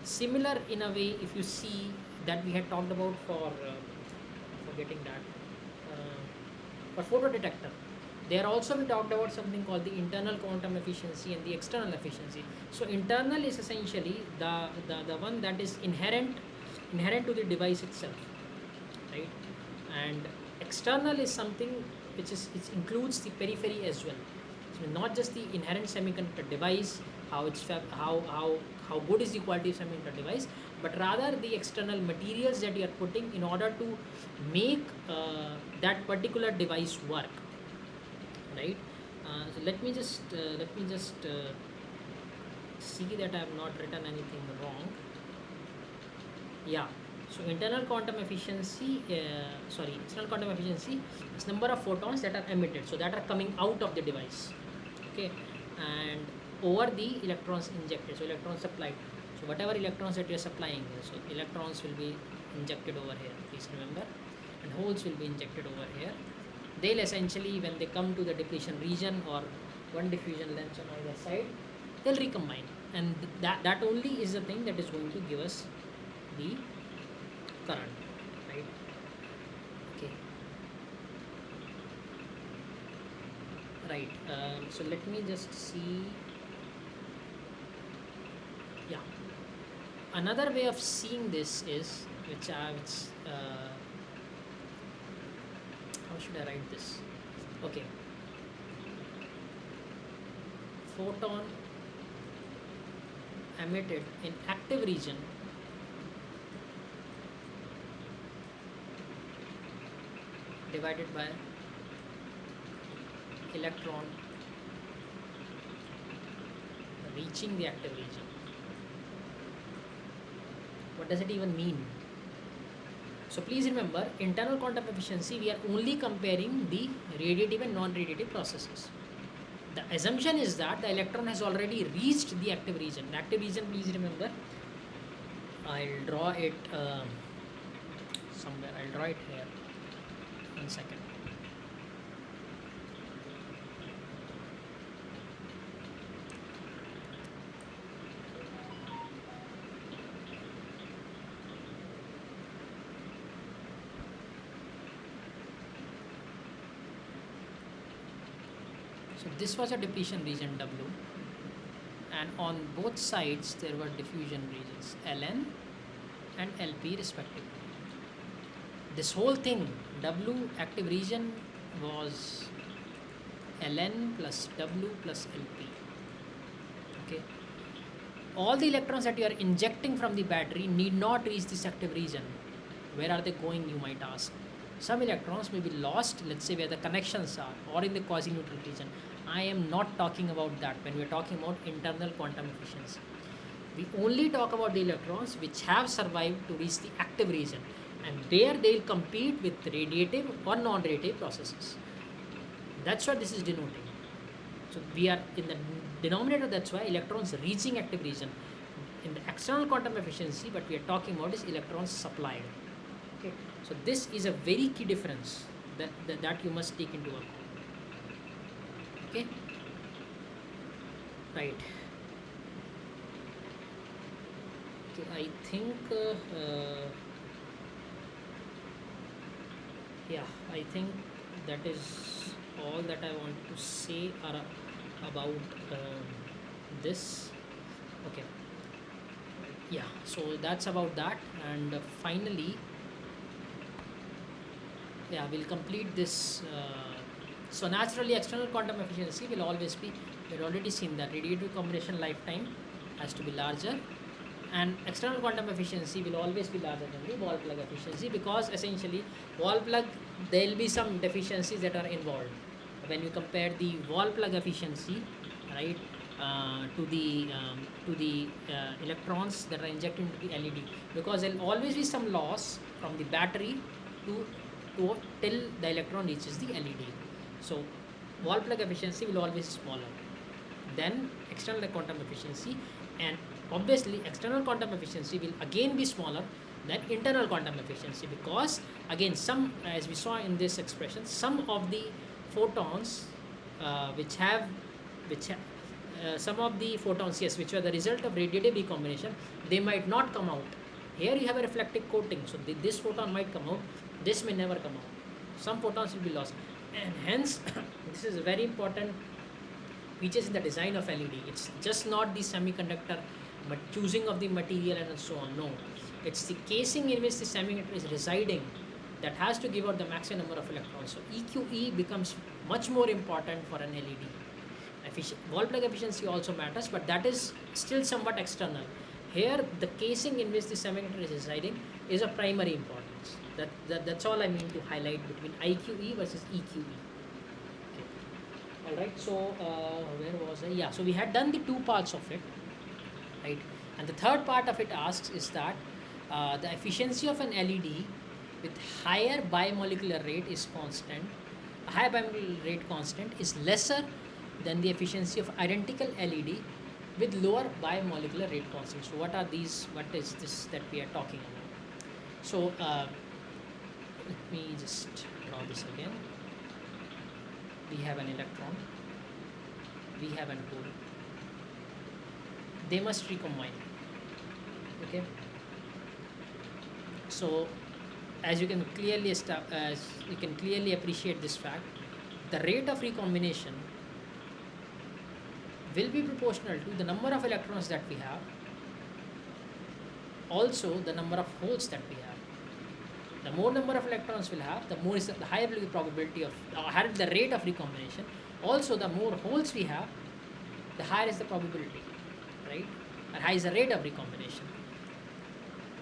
similar in a way if you see that we had talked about for forgetting that for photodetector. There also we talked about something called the internal quantum efficiency and the external efficiency. So internal is essentially the one that is inherent to the device itself, right? And external is something which includes the periphery as well. So not just the inherent semiconductor device, how good is the quality of semiconductor device, but rather the external materials that you are putting in order to make that particular device work, right? So let me just see that I have not written anything wrong. Yeah. So external quantum efficiency is number of photons that are emitted, so that are coming out of the device. Okay, and over the electrons injected, so electrons supplied. So whatever electrons that you are supplying here, so electrons will be injected over here, please remember, and holes will be injected over here. They'll essentially, when they come to the depletion region or one diffusion length on either side, they'll recombine, and that only is the thing that is going to give us the current, right? Okay, right. So let me just see. Yeah, another way of seeing this is how should I write this? Okay, photon emitted in active region divided by reaching the active region. What does it even mean? So please remember, internal quantum efficiency, we are only comparing the radiative and non-radiative processes. The assumption is that the electron has already reached the active region. The active region, please remember, I'll draw it somewhere. I'll draw it here. 1 second. So this was a depletion region W, and on both sides there were diffusion regions Ln and Lp respectively. This whole thing, W active region, was Ln plus W plus Lp. Okay. All the electrons that you are injecting from the battery need not reach this active region. Where are they going, you might ask? Some electrons may be lost, let's say where the connections are, or in the quasi-neutral region. I am not talking about that when we are talking about internal quantum efficiency. We only talk about the electrons which have survived to reach the active region, and there they will compete with radiative or non-radiative processes. That's what this is denoting. So we are in the denominator, that's why electrons reaching active region. In the external quantum efficiency, what we are talking about is electrons supplied. Okay. So this is a very key difference that you must take into account. Okay. Right. Okay, I think I think that is all that I want to say about this. Okay. Yeah, so that's about that, and finally, yeah, we'll complete this. So naturally, external quantum efficiency will always be, we've already seen that radiative combination lifetime has to be larger, and external quantum efficiency will always be larger than the wall plug efficiency, because essentially wall plug, there will be some deficiencies that are involved when you compare the wall plug efficiency, right, to the electrons that are injected into the LED, because there will always be some loss from the battery to till the electron reaches the LED. So wall plug efficiency will always be smaller than external quantum efficiency, and obviously external quantum efficiency will again be smaller than internal quantum efficiency, because again, some, as we saw in this expression, some of the photons some of the photons, yes, which were the result of radiative recombination, they might not come out. Here you have a reflective coating, so this photon might come out, this may never come out. Some photons will be lost, and hence this is a very important features in the design of LED. It's just not the semiconductor, but choosing of the material and so on. No, it's the casing in which the semiconductor is residing that has to give out the maximum number of electrons. So EQE becomes much more important for an LED. Wall plug efficiency also matters, but that is still somewhat external. Here, the casing in which the semiconductor is residing is of primary importance. That's all I mean to highlight between IQE versus EQE. Okay. All right. So where was I? Yeah. So we had done the two parts of it, right? And the third part of it asks is that the efficiency of an LED with higher bimolecular rate is constant. A higher bimolecular rate constant is lesser than the efficiency of identical LED with lower bimolecular rate constant. So what are these? What is this that we are talking about? So let me just draw this again. We have an electron, we have an hole. They must recombine. Okay. So as you can clearly appreciate this fact, the rate of recombination will be proportional to the number of electrons that we have, also the number of holes that we have. The more number of electrons we'll have, the more is the higher will be the probability of higher the rate of recombination. Also, the more holes we have, the higher is the probability, right? And high is the rate of recombination.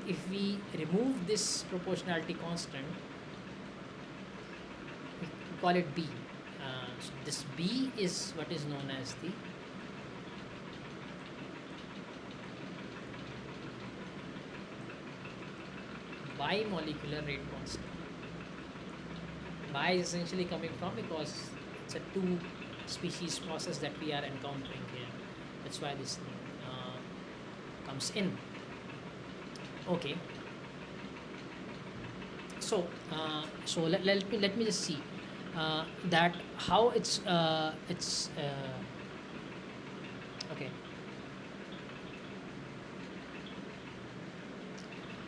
If we remove this proportionality constant, we call it B. So this B is what is known as the bimolecular rate constant. Bi is essentially coming from because it's a two species process that we are encountering here. That's why this name comes in. Okay. So let me just see that how it's okay.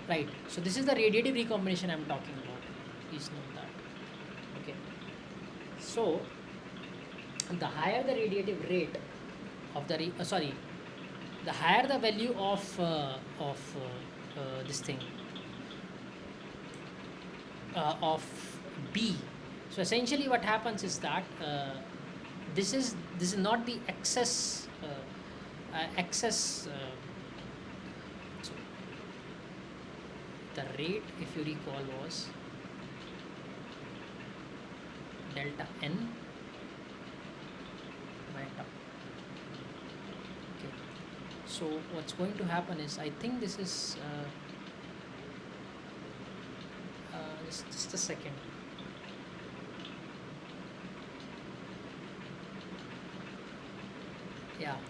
Right. So this is the radiative recombination I'm talking about. Please note that. Okay. So the higher the radiative rate of the the higher the value of this thing of B. So essentially, what happens is that this is not the excess so the rate, if you recall, was delta n by tau. Okay. So what's going to happen is, I think this is just a second. Yeah. Okay.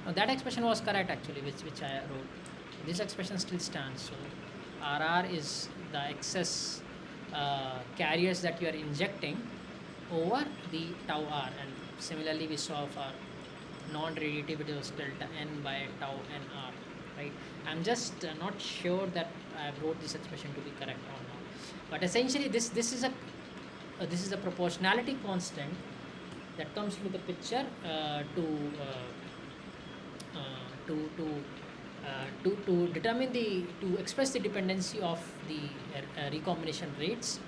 So that expression was correct actually, which I wrote. This expression still stands. So RR is the excess carriers that you are injecting over the tau R, and similarly we saw for non-radiative it was delta n by tau nr, right? I'm just not sure that I wrote this expression to be correct or not, but essentially this is a proportionality constant that comes into the picture to determine to express the dependency of the recombination rates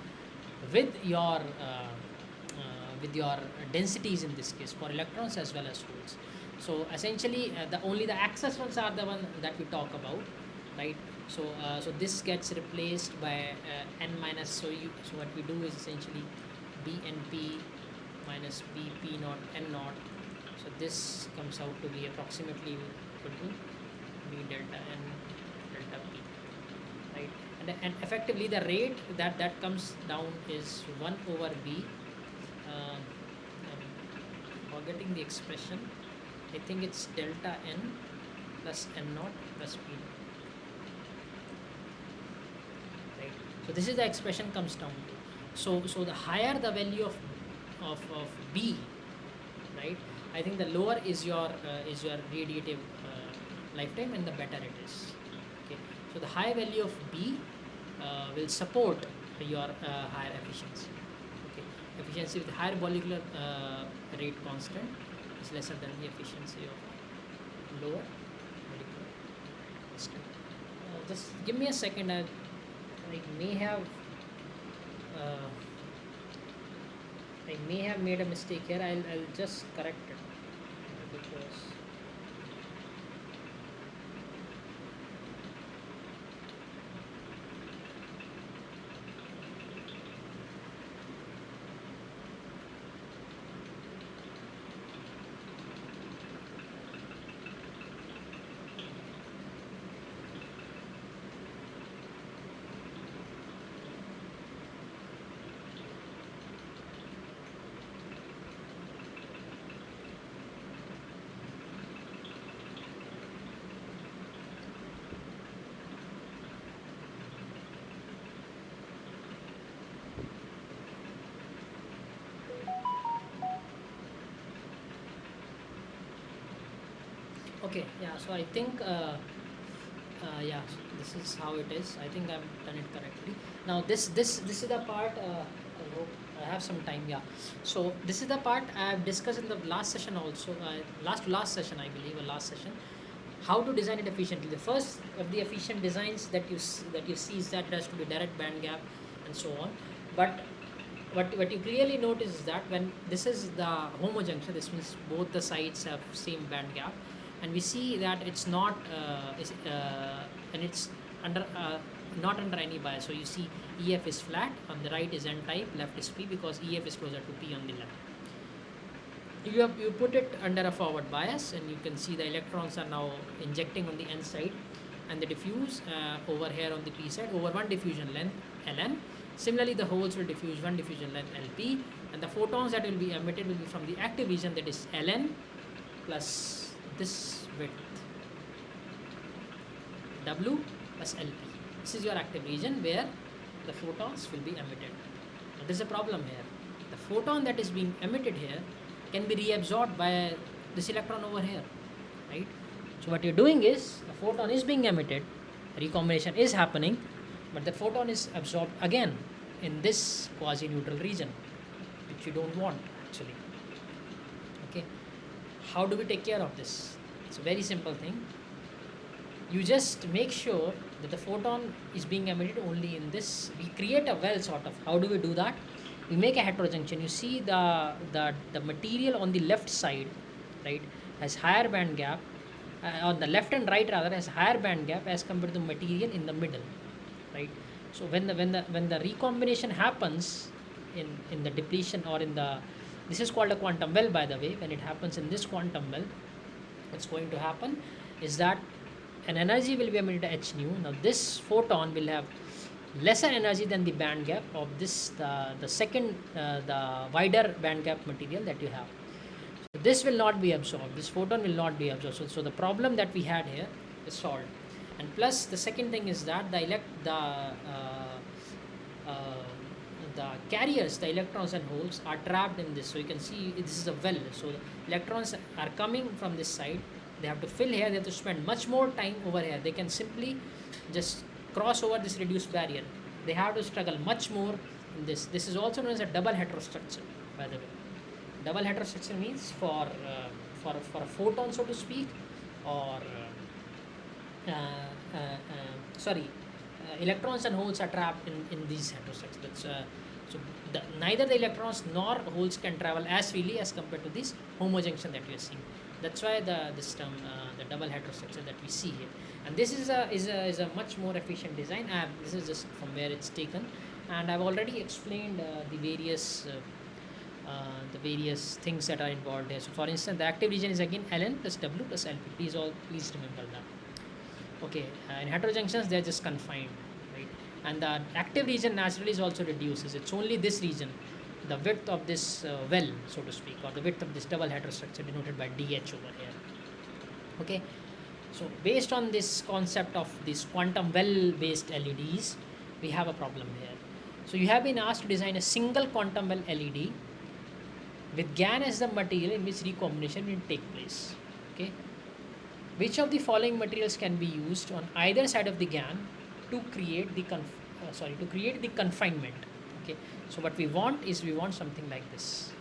with your densities, in this case for electrons as well as holes. So essentially only the access ones are the one that we talk about, right? So this gets replaced by n minus, so what we do is essentially BNP minus BP naught n naught. So this comes out to be approximately equal to B delta n delta P, right? And effectively the rate that comes down is 1 over B. I'm forgetting the expression. I think it's delta n plus n naught plus P naught, right? So this is the expression comes down to. So the higher the value of B, right, I think the lower is your radiative lifetime, and the better it is. Okay. So the high value of B will support your higher efficiency. Okay. Efficiency with higher molecular rate constant is lesser than the efficiency of lower molecular constant. Just give me a second. I may have made a mistake here. I'll just correct it because okay, yeah. So I think yeah, this is how it is. I think I've done it correctly. Now this is the part. I hope I have some time. Yeah. So this is the part I've discussed in the last session also. Last session, I believe, or last session. How to design it efficiently. The first of the efficient designs that you see is that it has to be direct band gap and so on. But what you clearly notice is that when this is the homojunction, this means both the sides have same band gap, and we see that it's not and it's under not under any bias. So you see EF is flat, on the right is N type, left is P, because EF is closer to P on the left. you put it under a forward bias, and you can see the electrons are now injecting on the n side, and they diffuse over here on the p side over one diffusion length ln. Similarly, the holes will diffuse one diffusion length lp, and the photons that will be emitted will be from the active region, that is ln plus this width w plus lp. This is your active region where the photons will be emitted. Now, there is a problem here. The photon that is being emitted here can be reabsorbed by this electron over here, right? So what you're doing is, the photon is being emitted, recombination is happening, but the photon is absorbed again in this quasi-neutral region, which you don't want actually. Okay, how do we take care of this? It's a very simple thing. You just make sure that the photon is being emitted only in this. We create a well sort of. How do we do that? We make a heterojunction. You see the material on the left side, right, has higher band gap. On the left and right rather has higher band gap as compared to the material in the middle, right? So when the recombination happens in the depletion or in the, this is called a quantum well, by the way. When it happens in this quantum well, what's going to happen is that an energy will be emitted h nu. Now this photon will have lesser energy than the band gap of this the second the wider band gap material that you have. So this will not be absorbed. This photon will not be absorbed. So the problem that we had here is solved. And plus the second thing is that the carriers, the electrons and holes, are trapped in this. So you can see this is a well. So the electrons are coming from this side. They have to fill here. They have to spend much more time over here. They can simply just cross over this reduced barrier. They have to struggle much more in this. This is also known as a double heterostructure, by the way. Double heterostructure means for a photon, so to speak, or electrons and holes are trapped in these heterostructures. So neither the electrons nor holes can travel as freely as compared to this homojunction that we are seeing. That's why this term, the double heterostructure that we see here. And this is a much more efficient design. This is just from where it's taken, and I've already explained the various things that are involved here. So for instance, the active region is again ln plus w plus lp. Please remember that. Okay, in heterojunctions they are just confined, right? And the active region naturally is also reduces. It's only this region, the width of this well, so to speak, or the width of this double heterostructure denoted by dh over here. Okay, so based on this concept of these quantum well based LEDs, we have a problem here. So you have been asked to design a single quantum well LED with GaN as the material in which recombination will take place. Okay, which of the following materials can be used on either side of the GaN to create the confinement? Okay, so what we want is, we want something like this.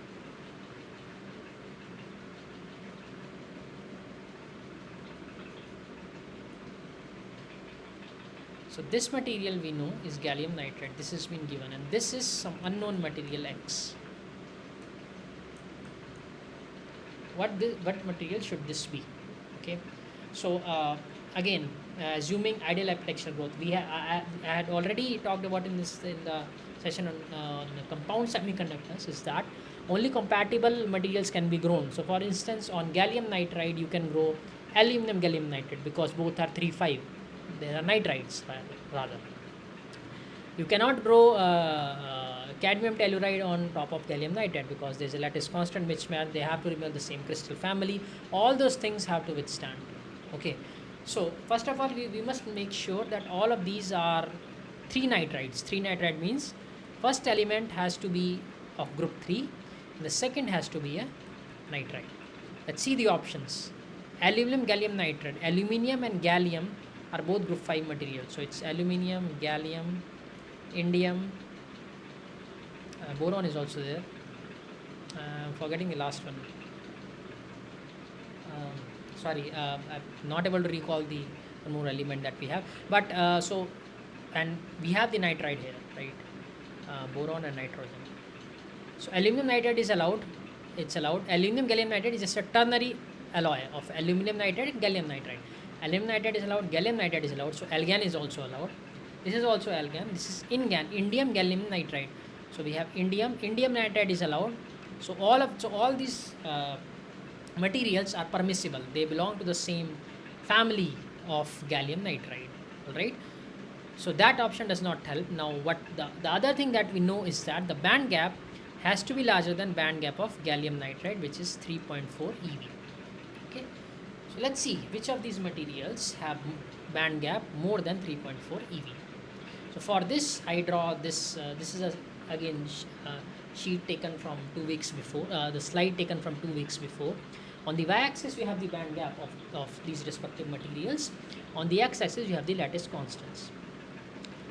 So this material we know is gallium nitride. This has been given, and this is some unknown material X. What material should this be? Okay, so again, assuming ideal epitaxial growth, I had already talked about in the session on compound semiconductors, is that only compatible materials can be grown. So for instance, on gallium nitride you can grow aluminum gallium nitride because both are 3,5. They are nitrides rather. You cannot grow cadmium telluride on top of gallium nitride because there is a lattice constant mismatch. They have to remain the same crystal family. All those things have to withstand. Okay, so first of all, we must make sure that all of these are 3 nitrides. 3 nitride means first element has to be of group 3, and the second has to be a nitride. Let's see the options. Aluminum gallium nitride. Aluminium and gallium are both group 5 materials. So it's aluminium, gallium, indium, boron is also there. I'm forgetting the last one. Sorry, I'm not able to recall the more element that we have. But and we have the nitride here, right? Boron and nitrogen. So aluminum nitride is allowed. It's allowed. Aluminum gallium nitride is just a ternary alloy of aluminum nitride and gallium nitride. Aluminum nitride is allowed. Gallium nitride is allowed. So algan is also allowed. This is also algan. This is InGaN, indium gallium nitride. So we have indium nitride is allowed. So all these materials are permissible. They belong to the same family of gallium nitride. All right. So that option does not help. Now what the other thing that we know is that the band gap has to be larger than band gap of gallium nitride, which is 3.4 EV. Okay. So let's see which of these materials have band gap more than 3.4 EV. So for this I draw this. This is again sheet taken from 2 weeks before. The slide taken from 2 weeks before. On the y-axis we have the band gap of these respective materials. On the x-axis we have the lattice constants.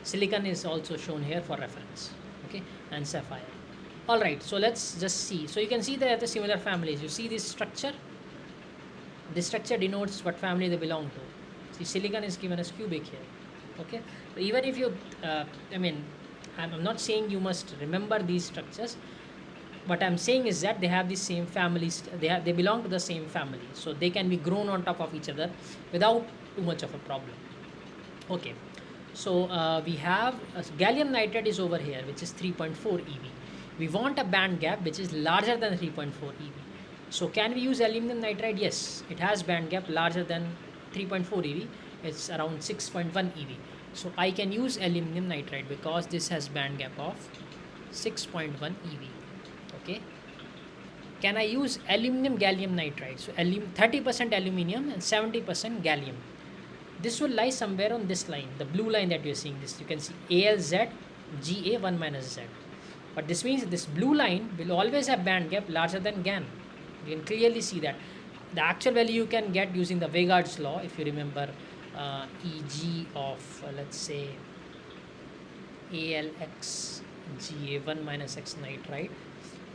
Silicon is also shown here for reference, okay, and sapphire. All right, so let's just see. So you can see they have the similar families. You see this structure. This structure denotes what family they belong to. See, silicon is given as cubic here, okay. So even if you, I'm not saying you must remember these structures. What I'm saying is that they have the same families. They belong to the same family, so they can be grown on top of each other without too much of a problem. Okay. So we have gallium nitride is over here, which is 3.4 EV. We want a band gap which is larger than 3.4 EV. So can we use aluminum nitride? Yes, it has band gap larger than 3.4 EV. It's around 6.1 EV. So I can use aluminum nitride because this has band gap of 6.1 EV. Okay. Can I use aluminum gallium nitride? So 30% aluminum and 70% gallium. This will lie somewhere on this line, the blue line that you're seeing. This you can see ALZ GA 1 minus Z. But this means this blue line will always have band gap larger than GaN. You can clearly see that. The actual value you can get using the Wavelength's law, if you remember, EG of let's say ALX GA 1 minus X nitride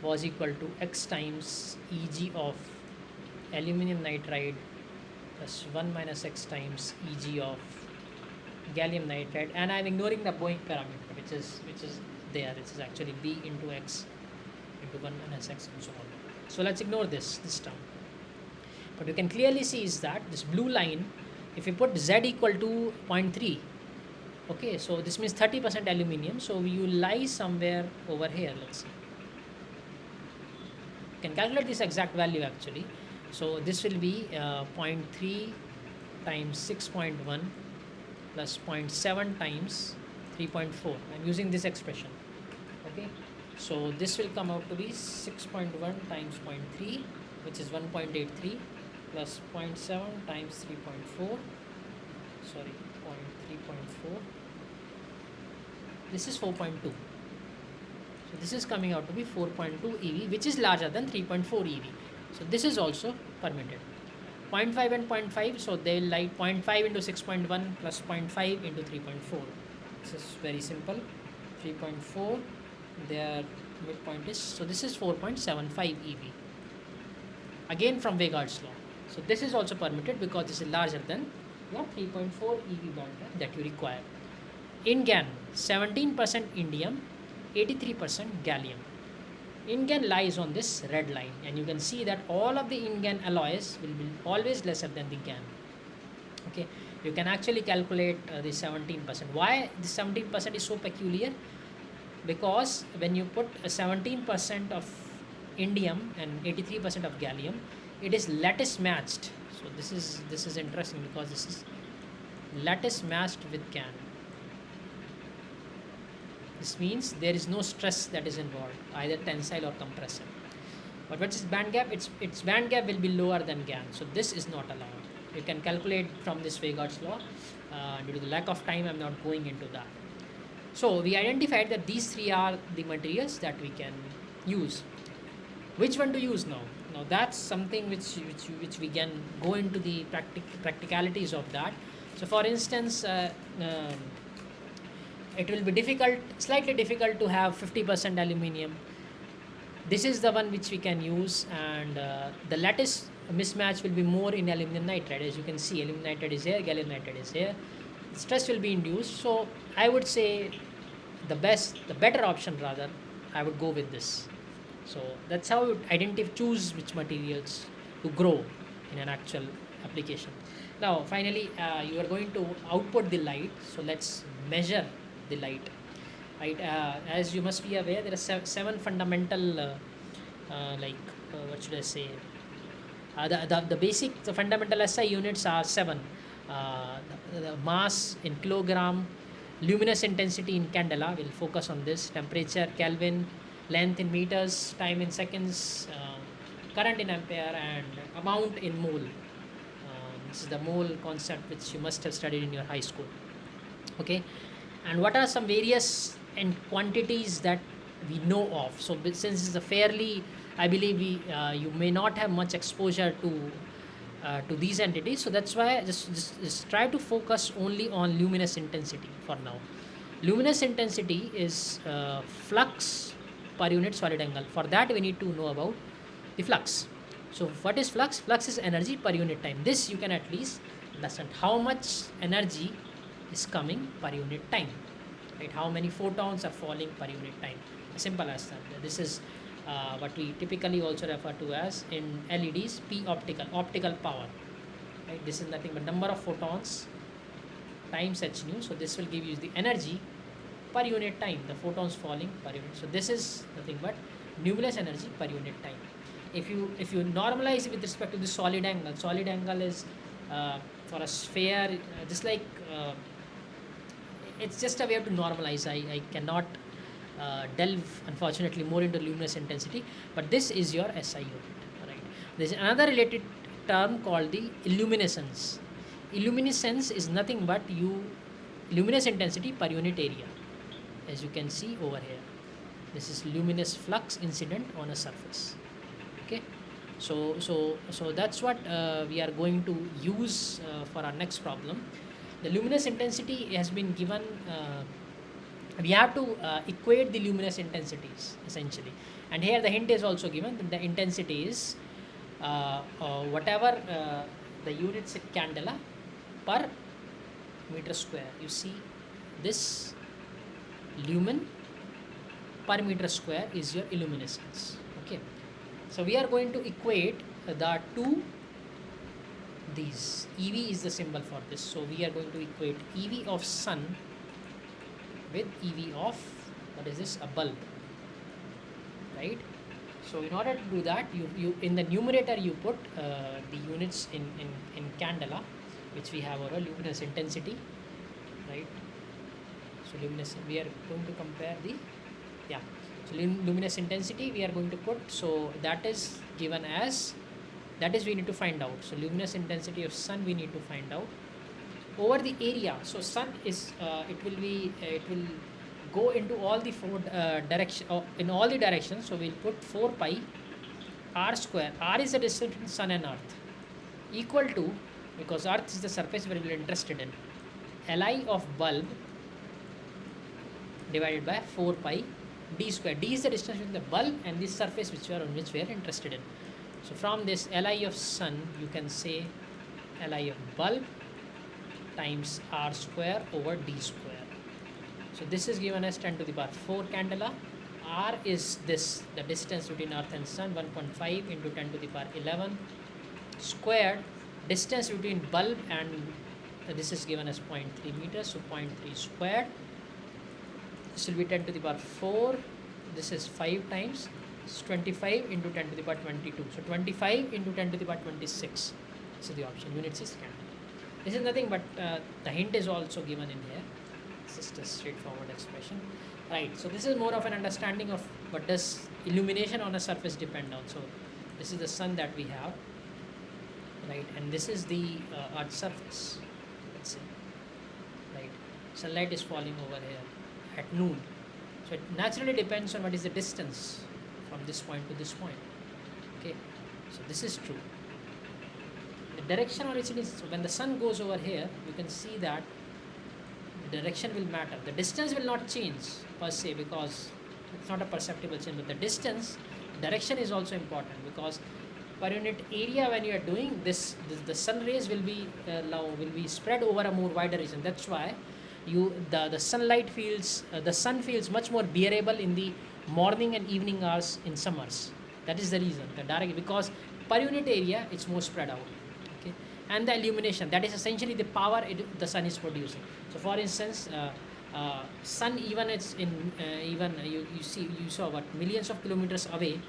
was equal to X times EG of aluminum nitride plus 1 minus X times EG of gallium nitride, and I'm ignoring the Boeing parameter which is there. This is actually B into X into 1 minus X and so on. So let's ignore this term. But you can clearly see is that this blue line, if you put Z equal to 0.3, okay, so this means 30% aluminum, so you lie somewhere over here. Let's see. You can calculate this exact value actually. So this will be 0.3 times 6.1 plus 0.7 times 3.4. I'm using this expression. Okay. So this will come out to be 6.1 times 0.3, which is 1.83 plus 0.7 times 3.4. Sorry, 0.3.4. This is 4.2. So this is coming out to be 4.2 EV, which is larger than 3.4 EV. So this is also permitted. 0.5 and 0.5, so they will lie 0.5 into 6.1 plus 0.5 into 3.4. This is very simple. 3.4, their midpoint is, so this is 4.75 EV. Again from Wavelength's law. So this is also permitted because this is larger than your 3.4 EV band that you require. In GaN, 17% indium, 83% gallium. InGaN lies on this red line, and you can see that all of the InGaN alloys will be always lesser than the GaN. Okay, you can actually calculate the 17%. Why the 17% is so peculiar? Because when you put 17% of indium and 83% of gallium, it is lattice matched. So this is interesting because this is lattice matched with GaN. This means there is no stress that is involved, either tensile or compressive. But what is band gap? Its band gap will be lower than GaN, so this is not allowed. You can calculate from this Wavelength's law. Due to the lack of time, I'm not going into that. So we identified that these three are the materials that we can use. Which one to use now? Now that's something which we can go into the practicalities of that. So for instance, it will be slightly difficult to have 50% aluminium. This is the one which we can use, and the lattice mismatch will be more in aluminum nitride. As you can see, aluminum nitride is here, gallium nitride is here. Stress will be induced. So I would say the better option rather, I would go with this. So that's how you choose which materials to grow in an actual application. Now finally, you are going to output the light. So let's measure the light. Right, as you must be aware, there are seven fundamental what should I say, the basic, the fundamental SI units are 7. The mass in kilogram, luminous intensity in candela, we'll focus on this, temperature Kelvin, length in meters, time in seconds, current in ampere, and amount in mole. This is the mole concept which you must have studied in your high school. Okay, and what are some various and quantities that we know of? So since it's a fairly, I believe you may not have much exposure to these entities, so that's why just try to focus only on luminous intensity for now. Luminous intensity is flux per unit solid angle. For that we need to know about the flux. So what is flux? Flux is energy per unit time. This you can at least understand, how much energy is coming per unit time, right? How many photons are falling per unit time. Simple as that. This is what we typically also refer to as in LEDs P optical power, right? This is nothing but number of photons times h nu. So this will give you the energy per unit time, the photons falling per unit. So this is nothing but luminous energy per unit time. If you normalize it with respect to the solid angle is for a sphere, just like it's just a way to normalize. I cannot delve unfortunately more into luminous intensity, but this is your SI unit, right? There's another related term called the illuminescence. Illuminescence is nothing but luminous intensity per unit area, as you can see over here. This is luminous flux incident on a surface. Okay, so that's what we are going to use for our next problem. The luminous intensity has been given. We have to equate the luminous intensities essentially, and here the hint is also given. The intensity is whatever the units in candela per meter square. You see this lumen per meter square is your illuminescence. Okay, so we are going to equate the two these. EV is the symbol for this, so we are going to equate EV of sun with EV of, what is this, a bulb, right? So in order to do that, you in the numerator you put the units in candela, which we have our luminous intensity, right? So luminous, we are going to compare the, yeah, so luminous intensity we are going to put, so that is given as, that is we need to find out. So luminous intensity of sun we need to find out over the area. So sun is it will go into all the four direction, in all the directions. So we'll put 4 pi r square. R is the distance between sun and earth, equal to, because earth is the surface we are interested in, Li of bulb divided by 4 pi d square. D is the distance between the bulb and this surface which we are interested in. So from this Li of sun, you can say Li of bulb times r square over d square. So this is given as 10 to the power 4 candela. R is this, the distance between earth and sun, 1.5 into 10 to the power 11 squared, distance between bulb and this is given as 0.3 meters, so 0.3 squared. This will be 10 to the power 4. This is 5 times. It's 25 into 10 to the power 22. So 25 into 10 to the power 26. This is the option. Units is candle. This is nothing but the hint is also given in here. It's just a straightforward expression. Right. So this is more of an understanding of what does illumination on a surface depend on. So this is the sun that we have. Right. And this is the earth surface. Let's say. Right. Sunlight is falling over here at noon. So it naturally depends on what is the distance from this point to this point. Okay, so this is true. The direction origin is, so when the sun goes over here, you can see that the direction will matter. The distance will not change per se because it's not a perceptible change, but the distance, direction is also important because per unit area when you are doing this, the sun rays will be spread over a more wider region. That's why the sunlight feels the sun feels much more bearable in the morning and evening hours in summers. That is the reason, the direct, because per unit area it's more spread out. Okay, and the illumination, that is essentially the power the sun is producing. So for instance, sun, even it's in you saw what millions of kilometers away,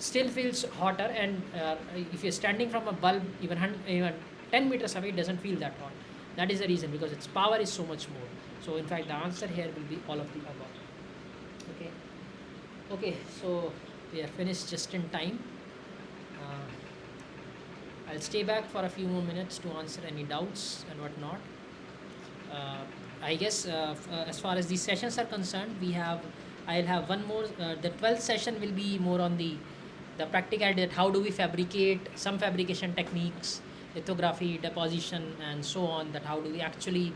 still feels hotter, and if you're standing from a bulb even 10 meters away, it doesn't feel that hot. That is the reason, because its power is so much more. So in fact the answer here will be all of the above. Okay, so we are finished just in time. I'll stay back for a few more minutes to answer any doubts and whatnot. I guess as far as these sessions are concerned, I'll have one more. The 12th session will be more on the practicality, that how do we fabricate, some fabrication techniques, lithography, deposition, and so on, that how do we actually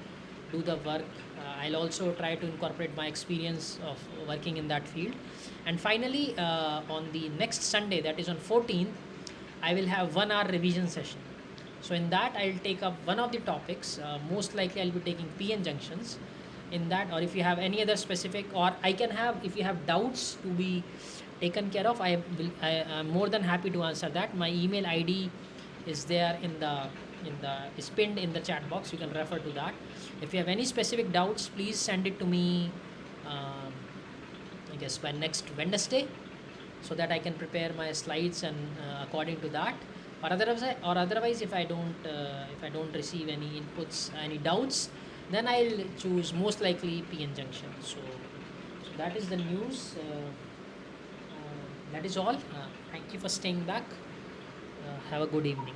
do the work. I'll also try to incorporate my experience of working in that field. And finally, on the next Sunday, that is on 14th, I will have 1 hour revision session. So in that I'll take up one of the topics. Most likely I'll be taking PN junctions in that, or if you have any other specific, or I can have, if you have doubts to be taken care of, I am more than happy to answer that. My email ID is there is pinned in the chat box. You can refer to that. If you have any specific doubts, please send it to me, I guess by next Wednesday, so that I can prepare my slides and according to that. Or otherwise, if I don't receive any inputs, any doubts, then I'll choose most likely PN junction. So that is the news. That is all. Thank you for staying back. Have a good evening.